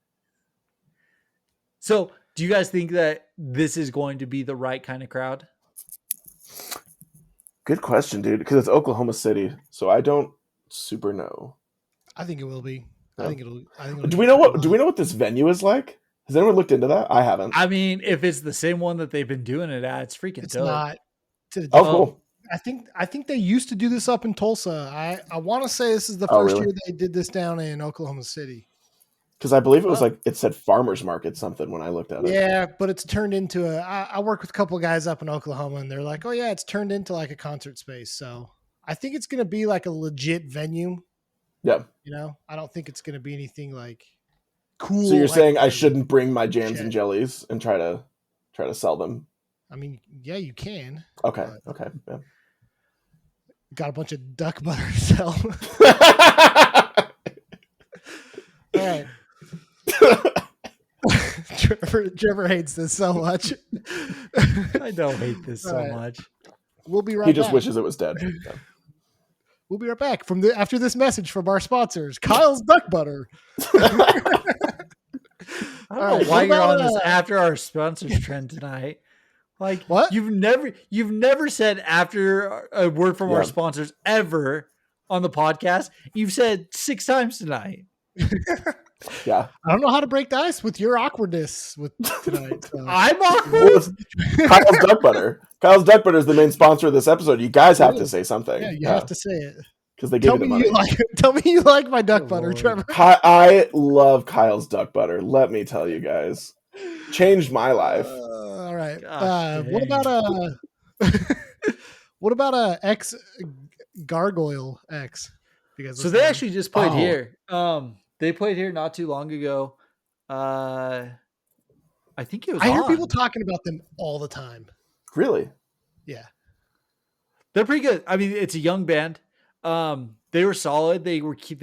So, do you guys think that this is going to be the right kind of crowd? Good question, dude. Because it's Oklahoma City, so I don't super know. I think it will be. Yeah. I think it'll do we know what this venue is like? Has anyone looked into that? I haven't. I mean, if it's the same one that they've been doing it at, it's freaking dope. Not. Cool. I think they used to do this up in Tulsa. I want to say this is the first year they did this down in Oklahoma City. Because I believe it was it said farmers market something when I looked at it. Yeah, but it's turned into I work with a couple of guys up in Oklahoma, and they're like, oh yeah, it's turned into like a concert space. So I think it's going to be like a legit venue. Yeah. You know, I don't think it's going to be anything like cool. So you're saying I shouldn't bring my jams and jellies and try to sell them? I mean, yeah, you can. Okay. Okay. Yeah. Got a bunch of duck butter to sell. All right. Trevor hates this so much. I don't hate this so much. We'll be right back. He just wishes it was dead. Yeah. We'll be right back after this message from our sponsors, Kyle's Duck Butter. I don't know why you're on this after our sponsors trend tonight. Like what? You've never said after a word from our sponsors ever on the podcast. You've said 6 times tonight. Yeah. I don't know how to break the ice with your awkwardness with tonight. So. I'm awkward. Kyle's Duck Butter. Kyle's Duck Butter is the main sponsor of this episode. You guys have to say something. Yeah, you have to say it. Because they give you the money. Tell me you like my duck butter, Trevor. I love Kyle's Duck Butter. Let me tell you guys. Changed my life. All right. What about a X Gargoyle X? So they actually just played here. They played here not too long ago. I think it was. I hear people talking about them all the time. Really? Yeah. They're pretty good. I mean, it's a young band. They were solid. They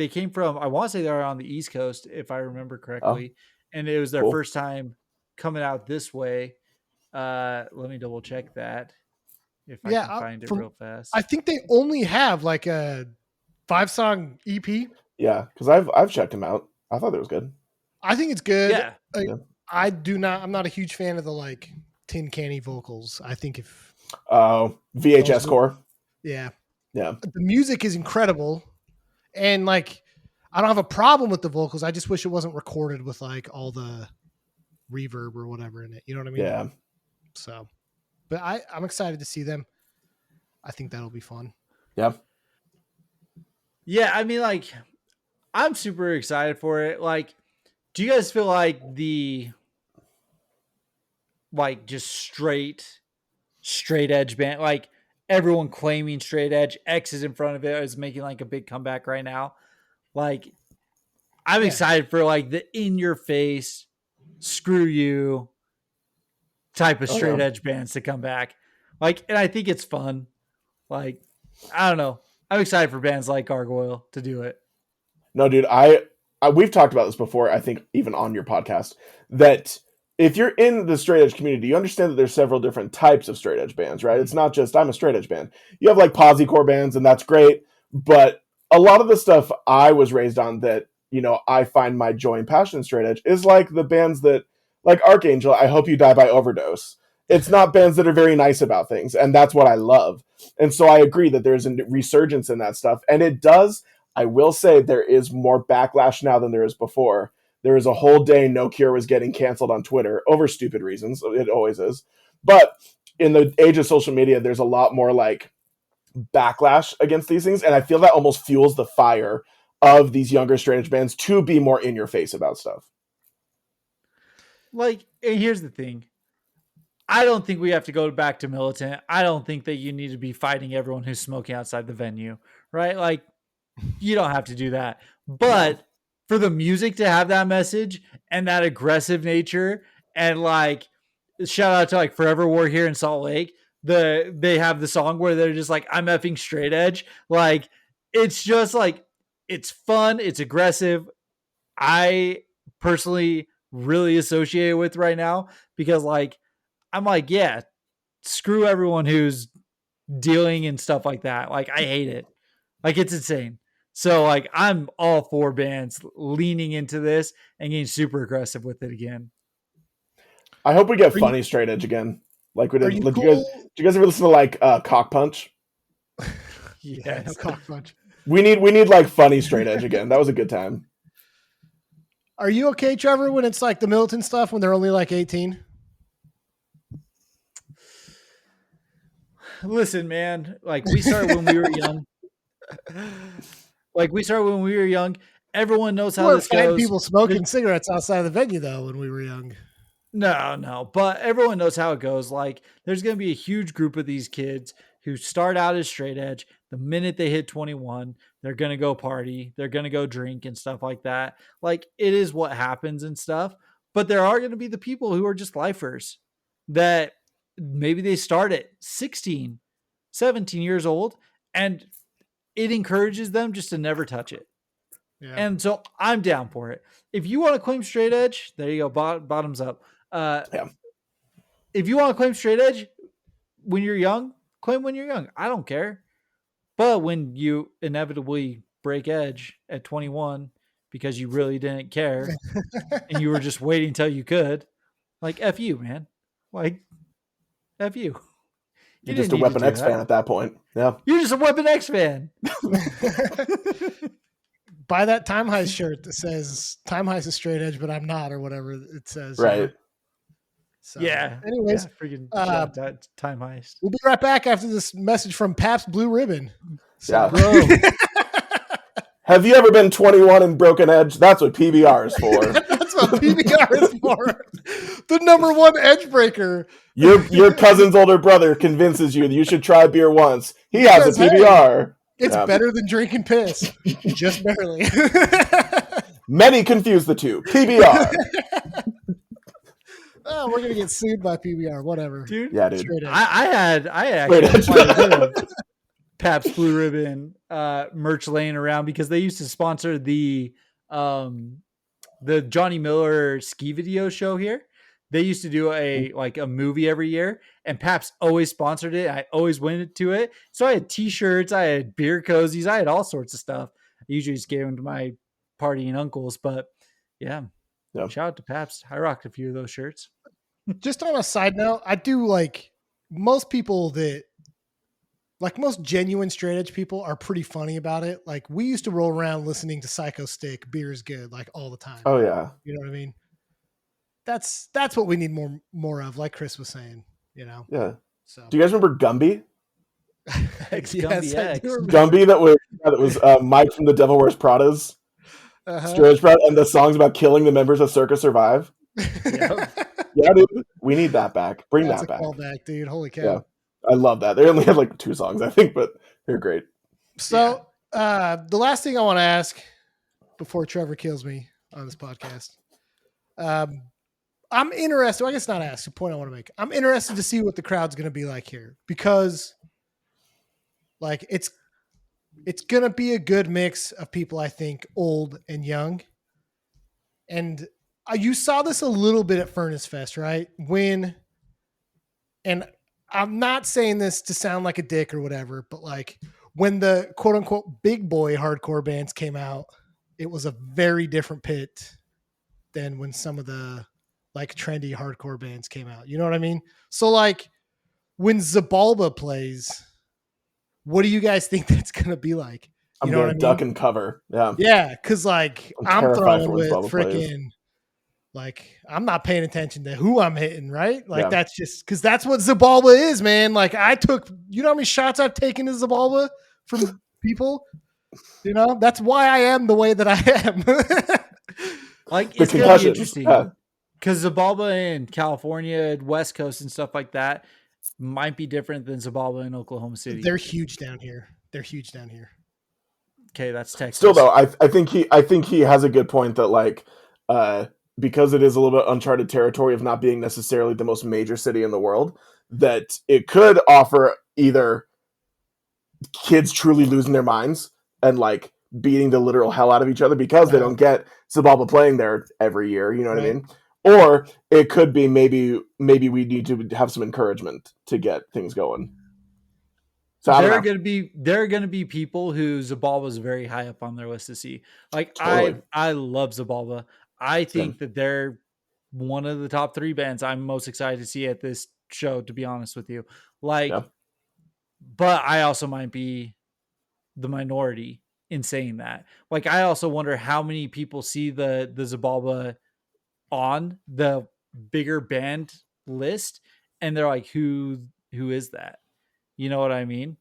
came from, I want to say they were on the East Coast, if I remember correctly. And it was their first time coming out this way. Let me double check that. If I can find it real fast. I think they only have like a 5-song EP. Yeah, because I've checked them out. I thought it was good. I think it's good. Yeah. I'm not a huge fan of the like tin canny vocals. I think if VHS core. Yeah. Yeah. The music is incredible. And like I don't have a problem with the vocals. I just wish it wasn't recorded with like all the reverb or whatever in it. You know what I mean? Yeah. So but I'm excited to see them. I think that'll be fun. Yeah. Yeah, I mean, like, I'm super excited for it. Like, do you guys feel like just straight edge band, like everyone claiming straight edge, X is in front of it, is making like a big comeback right now? Like, I'm excited for like the in your face, screw you type of straight edge bands to come back. Like, and I think it's fun. Like, I don't know. I'm excited for bands like Gargoyle to do it. No, dude, we've talked about this before, I think even on your podcast, that if you're in the straight edge community, you understand that there's several different types of straight edge bands, right? It's not just, I'm a straight edge band. You have like posi-core bands, and that's great. But a lot of the stuff I was raised on that, you know, I find my joy and passion in straight edge is like the bands that, like Archangel, I Hope You Die by Overdose. It's not bands that are very nice about things, and that's what I love. And so I agree that there's a resurgence in that stuff. And it does, I will say, there is more backlash now than there is before. There is a whole day No Cure was getting canceled on Twitter over stupid reasons. It always is. But in the age of social media, there's a lot more like backlash against these things. And I feel that almost fuels the fire of these younger straight edge bands to be more in your face about stuff. Like, and here's the thing. I don't think we have to go back to militant. I don't think that you need to be fighting everyone who's smoking outside the venue, right? Like, you don't have to do that. But for the music to have that message and that aggressive nature, and like, shout out to like Forever War here in Salt Lake. They have the song where they're just like, I'm effing straight edge. Like, it's just like, it's fun, it's aggressive. I personally really associate with right now because like, I'm like, yeah, screw everyone who's dealing and stuff like that. Like, I hate it. Like, it's insane. So like, I'm all for bands leaning into this and getting super aggressive with it again. I hope we get funny straight edge again. Like we did. You Did cool? you guys ever listen to like Cock Punch? Yeah, no Cock Punch. We need like funny straight edge again. That was a good time. Are you okay, Trevor, when it's like the militant stuff when they're only like 18? Listen, man, like we started when we were young. Everyone knows how this goes. People smoking cigarettes outside of the venue, though, when we were young. No, but everyone knows how it goes. Like, there's going to be a huge group of these kids who start out as straight edge. The minute they hit 21, they're going to go party. They're going to go drink and stuff like that. Like, it is what happens and stuff. But there are going to be the people who are just lifers that maybe they start at 16, 17 years old, and it encourages them just to never touch it. Yeah. And so I'm down for it. If you want to claim straight edge, there you go, bottoms up. If you want to claim straight edge when you're young, claim when you're young. I don't care. But when you inevitably break edge at 21 because you really didn't care and you were just waiting until you could, like, F you, man. Like, F you. You're just a Weapon X fan at that point. Yeah. You're just a Weapon X fan. Buy that Time Heist shirt that says Time Heist is straight edge, but I'm not, or whatever it says. Right. You know? So, yeah. Anyways, freaking Time Heist. We'll be right back after this message from Pabst Blue Ribbon. So, yeah. Have you ever been 21 and broken edge? That's what PBR is for. That's what PBR is for. The number one edge breaker. Your cousin's older brother convinces you that you should try beer once. He has a PBR. Hey, it's better than drinking piss. Just barely. Many confuse the two. PBR. Oh, we're gonna get sued by PBR. Whatever, dude. Yeah, dude. I actually had quite a bit of Pabst Blue Ribbon merch laying around because they used to sponsor the Johnny Miller ski video show here. They used to do a movie every year, and Pabst always sponsored it. I always went to it. So I had T-shirts, I had beer cozies, I had all sorts of stuff. I usually just gave them to my partying uncles, but yeah. Shout out to Pabst. I rocked a few of those shirts. Just on a side note, I do like most people that like most genuine straight edge people are pretty funny about it. Like we used to roll around listening to Psycho Stick, Beer is Good, like all the time. Oh yeah. You know what I mean? That's what we need more of, like Chris was saying, you know? Yeah. So do you guys remember Gumby? Yes, Gumby that was Mike from the Devil Wears Prada's straight edge, and the songs about killing the members of Circus Survive. Yeah, dude. We need that back. Bring that back. Callback, dude. Holy cow. Yeah. I love that. They only have like 2 songs, I think, but they're great. So the last thing I want to ask before Trevor kills me on this podcast, I'm interested. I guess not ask. The point I want to make. I'm interested to see what the crowd's going to be like here because, like, it's going to be a good mix of people. I think old and young, and you saw this a little bit at Furnace Fest, right? And I'm not saying this to sound like a dick or whatever, but like when the quote unquote big boy hardcore bands came out, it was a very different pit than when some of the like trendy hardcore bands came out. You know what I mean? So like when Zabalba plays, what do you guys think that's going to be like? I'm going to duck and cover. Yeah. Yeah. Cause like I'm throwing with freaking, like, I'm not paying attention to who I'm hitting, right? Like, that's just because that's what Zabalba is, man. Like, I took, you know how many shots I've taken to Zabalba from people? You know, that's why I am the way that I am. Like, it's going to be interesting. because Zabalba in California, West Coast, and stuff like that might be different than Zabalba in Oklahoma City. They're huge down here. Okay, that's Texas. Still, though, I think he has a good point that like because it is a little bit uncharted territory of not being necessarily the most major city in the world, that it could offer either kids truly losing their minds and like beating the literal hell out of each other because they don't get Zabalba playing there every year. You know what I mean? Or it could be maybe we need to have some encouragement to get things going. So there are going to be people who Zabalba is very high up on their list to see. Like totally. I love Zabalba. I think that they're one of the top 3 bands I'm most excited to see at this show, to be honest with you. Like, but I also might be the minority in saying that. Like, I also wonder how many people see the Zabalba on the bigger band list and they're like, who is that? You know what I mean?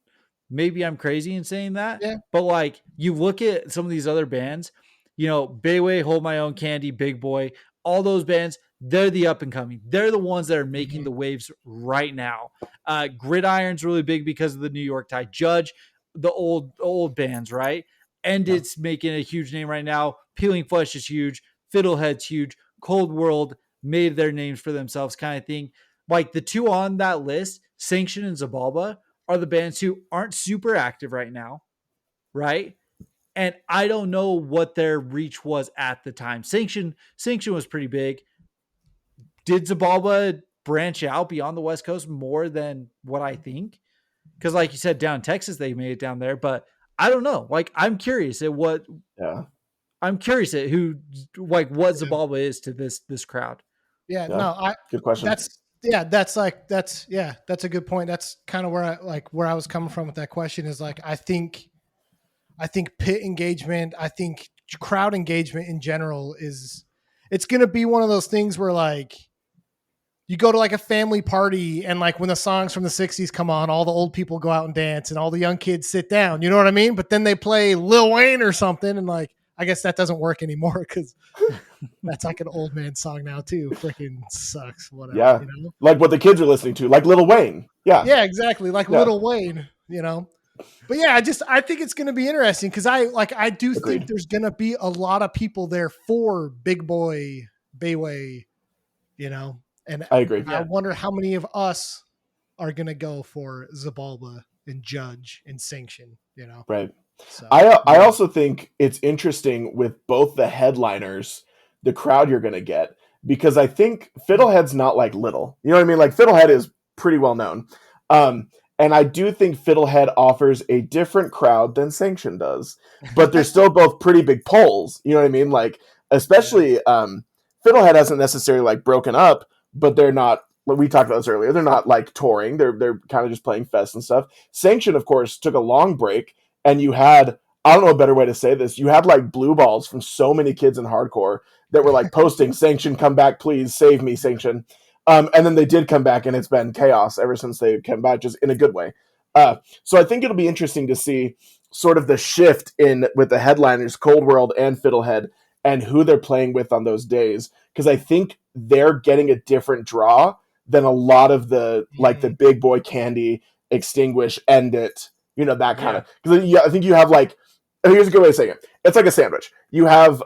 Maybe I'm crazy in saying that, but like you look at some of these other bands, you know, Bayway, Hold My Own Candy, Big Boy, all those bands, they're the up and coming. They're the ones that are making the waves right now. Gridiron's really big because of the New York Tide. Judge, the old bands, right? And it's making a huge name right now. Peeling Flesh is huge. Fiddlehead's huge. Cold World made their names for themselves, kind of thing. Like the 2 on that list, Sanction and Zabalba, are the bands who aren't super active right now, right? And I don't know what their reach was at the time. Sanction was pretty big. Did Zabalba branch out beyond the West Coast more than what I think? Because like you said, down in Texas, they made it down there, but I don't know. Like I'm curious at what I'm curious at who like what Zabalba is to this crowd. Good question. That's a good point. That's kind of where I was coming from with that question is like, I think pit engagement, I think crowd engagement in general it's going to be one of those things where like you go to like a family party and like when the songs from the 60s come on, all the old people go out and dance and all the young kids sit down, you know what I mean? But then they play Lil Wayne or something. And like, I guess that doesn't work anymore because that's like an old man song now too. Freaking sucks. Whatever. Yeah. You know? Like what the kids are listening to, like Lil Wayne. Yeah. Yeah, exactly. Like Lil Wayne, you know? But yeah, I think it's going to be interesting because I do think there's going to be a lot of people there for Big Boy, Bayway, you know? And I agree. I wonder how many of us are going to go for Zabalba and Judge and Sanction, you know? Right. So, I also think it's interesting with both the headliners, the crowd you're going to get, because I think Fiddlehead's not like little. You know what I mean? Like Fiddlehead is pretty well known. And I do think Fiddlehead offers a different crowd than Sanction does, but they're still both pretty big polls. You know what I mean? Like, especially Fiddlehead hasn't necessarily like broken up, but they're not, we talked about this earlier, they're not like touring. They're kind of just playing fests and stuff. Sanction, of course, took a long break, and you had, I don't know a better way to say this, you had like blue balls from so many kids in hardcore that were like posting, Sanction, come back, please, save me, Sanction. And then they did come back, and it's been chaos ever since they came back, just in a good way. So I think it'll be interesting to see sort of the shift in with the headliners, Cold World and Fiddlehead, and who they're playing with on those days, because I think they're getting a different draw than a lot of the like the Big Boy, Candy, Extinguish, End It, you know, that kind of. Because I think you have like, here's a good way of saying it. It's like a sandwich. You have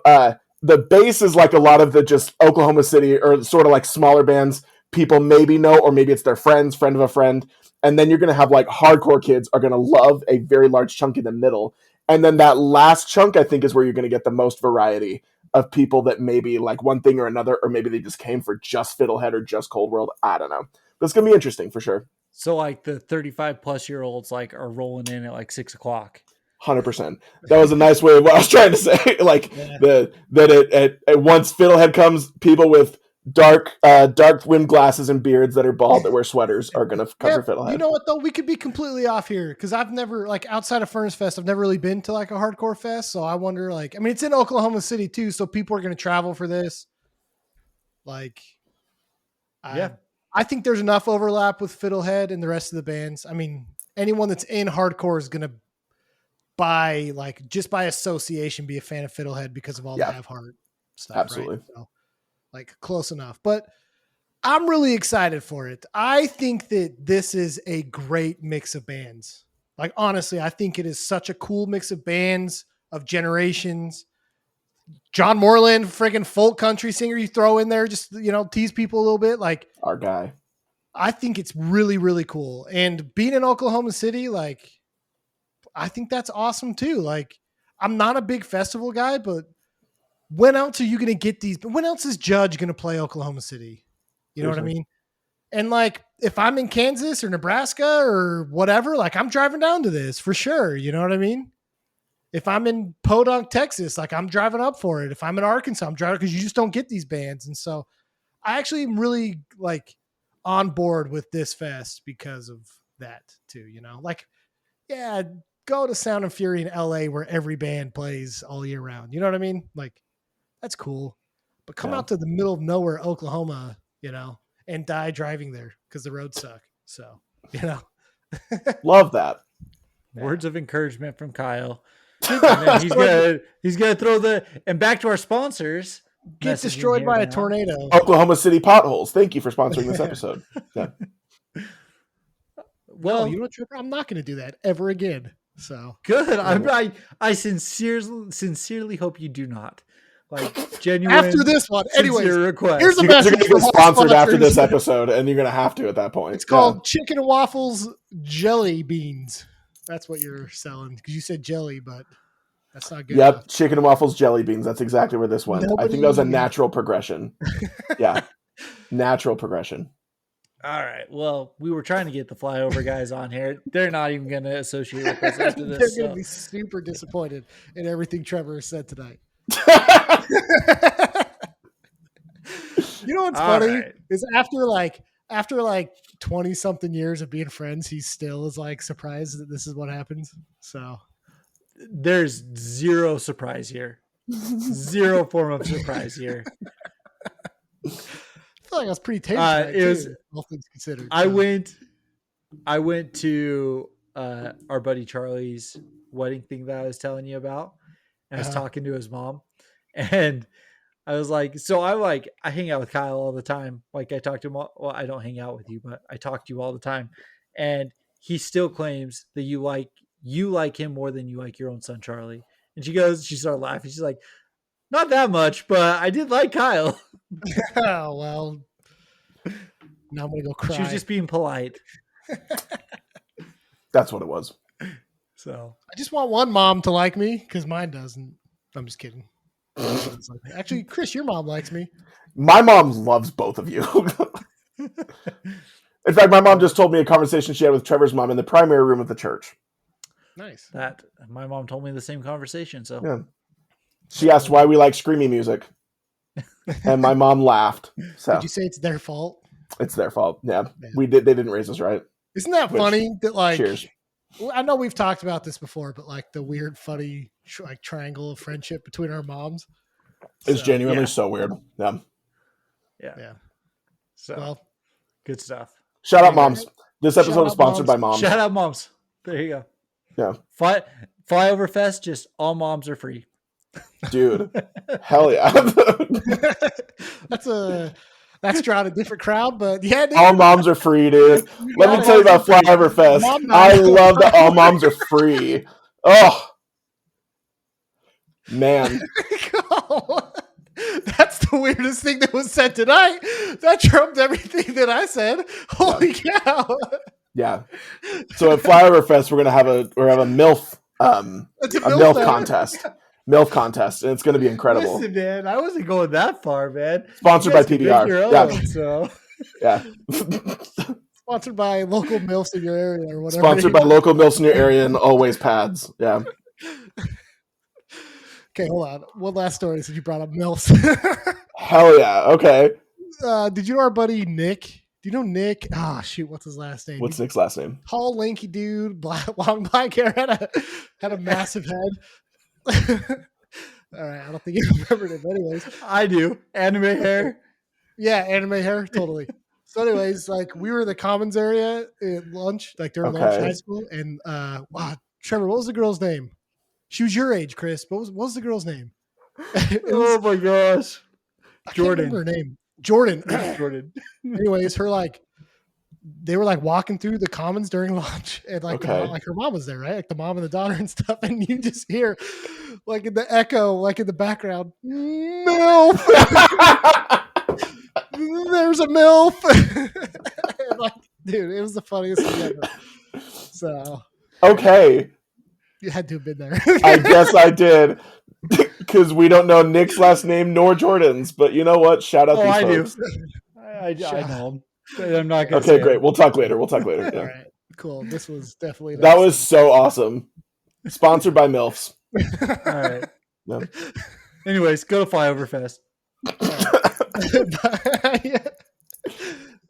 the base is like a lot of the just Oklahoma City or sort of like smaller bands people maybe know, or maybe it's their friend of a friend. And then you're going to have like hardcore kids are going to love a very large chunk in the middle. And then that last chunk, I think, is where you're going to get the most variety of people that maybe like one thing or another, or maybe they just came for just Fiddlehead or just Cold World. I don't know. But it's going to be interesting for sure. So like the 35 plus year olds like are rolling in at like 6 o'clock. 100%. That was a nice way of what I was trying to say. Like that at once Fiddlehead comes, people with dark rimmed glasses and beards that are bald that wear sweaters are going to cover Fiddlehead. You know what though? We could be completely off here because I've never, like, outside of Furnace Fest, I've never really been to like a hardcore fest. So I wonder, like, I mean, it's in Oklahoma City too, so people are going to travel for this. Like, I think there's enough overlap with Fiddlehead and the rest of the bands. I mean, anyone that's in hardcore is going to just by association be a fan of Fiddlehead because of all the Have Heart stuff. Absolutely. Right? So, like close enough. But I'm really excited for it. I think that this is a great mix of bands. Like, honestly, I think it is such a cool mix of bands, of generations. John Moreland, friggin' folk country singer you throw in there, just, tease people a little bit. Like, Our guy. I think it's really, really cool. And being in Oklahoma City, like, I think that's awesome too. Like, I'm not a big festival guy, but when else are you going to get these? When else is Judge going to play Oklahoma City? You know what I mean? And like, if I'm in Kansas or Nebraska or whatever, like I'm driving down to this for sure. You know what I mean? If I'm in Podunk, Texas, like I'm driving up for it. If I'm in Arkansas, I'm driving because you just don't get these bands. And so I actually am really like on board with this fest because of that too, like, yeah, go to Sound and Fury in LA where every band plays all year round. You know what I mean? Like, that's cool. But come out to the middle of nowhere, Oklahoma, and die driving there because the roads suck. So, Love that. Words of encouragement from Kyle. And he's gonna throw and back to our sponsors. Get destroyed by a tornado. Oklahoma City potholes. Thank you for sponsoring this episode. Yeah. Well, you know what, Trevor? I'm not going to do that ever again. So good. I sincerely hope you do not. Like, genuine. After this one, anyway, here's the message. You're going to get sponsored after this episode, and you're going to have to at that point. It's called Chicken and Waffles Jelly Beans. That's what you're selling because you said jelly, but that's not good. Yep, enough. Chicken and Waffles Jelly Beans. That's exactly where this went. I think that was a natural progression. Yeah, natural progression. All right. Well, we were trying to get the Flyover guys on here. They're not even going to associate with us after this. They're going to be super disappointed in everything Trevor has said tonight. You know what's funny is after like 20 something years of being friends, he still is like surprised that this is what happens. So there's zero surprise here. Zero form of surprise here. I feel like I was pretty tame. It was all things considered. I went to our buddy Charlie's wedding thing that I was telling you about. And I was talking to his mom, and I was like, I hang out with Kyle all the time. Like, I talk to him. Well, I don't hang out with you, but I talk to you all the time. And he still claims that you like him more than you like your own son, Charlie. And she started laughing. She's like, not that much, but I did like Kyle. Oh, well, now I'm going to go cry. She was just being polite. That's what it was. So I just want one mom to like me because mine doesn't. I'm just kidding. Actually, Chris, your mom likes me. My mom loves both of you. In fact, my mom just told me a conversation she had with Trevor's mom in the primary room of the church. Nice. That my mom told me the same conversation. So yeah. She asked why we like screamy music, and my mom laughed. So did you say it's their fault? It's their fault. Yeah. They didn't raise us right. Isn't that funny that like? Cheers. I know we've talked about this before, but like the weird, funny triangle of friendship between our moms. It's genuinely so weird. Yeah. Yeah. So good stuff. Shout out moms. This episode is sponsored by moms. Shout out moms. There you go. Yeah. Flyover Fest, just all moms are free. Dude. Hell yeah. That's drawing a different crowd, but yeah, dude. All moms are free, dude. Let me tell you about Flyover Fest. I love that all moms are free. Oh, man. That's the weirdest thing that was said tonight. That trumped everything that I said. Holy cow. Yeah. So at Flyover Fest, we're gonna have a MILF MILF contest. MILF contest, and it's going to be incredible. Listen, man, I wasn't going that far, man. Sponsored by PBR. Yeah. Sponsored by local MILFs in your area or whatever. Sponsored by local MILFs in your area and always pads. Yeah. Okay, hold on. One last story since you brought up MILFs. Hell yeah. Okay. Did you know our buddy Nick? Do you know Nick? Ah, shoot. What's his last name? What's Nick's last name? Tall, lanky dude, long black hair, had a massive head. All right, I don't think you remembered it, but anyways. I do. Anime hair. Yeah, anime hair, totally. So anyways, like we were in the commons area at lunch, like during lunch in high school, and Trevor, what was the girl's name? She was your age, Chris. What was the girl's name? Oh my gosh. I can't remember her name. Jordan. Jordan. Anyways, they were like walking through the commons during lunch, and like her mom was there, right? Like the mom and the daughter and stuff, and you just hear like in the echo, like in the background, MILF. There's a MILF. And like, dude, it was the funniest thing ever. So okay, you had to have been there. I guess I did. Because we don't know Nick's last name nor Jordan's, but you know what? Shout out these folks. I know them. I'm not going to say Okay, great. It. We'll talk later. Yeah. All right, cool. This was definitely that was so awesome. Sponsored by MILFs. All right. No. Anyways, go to Flyover Fest. Yeah.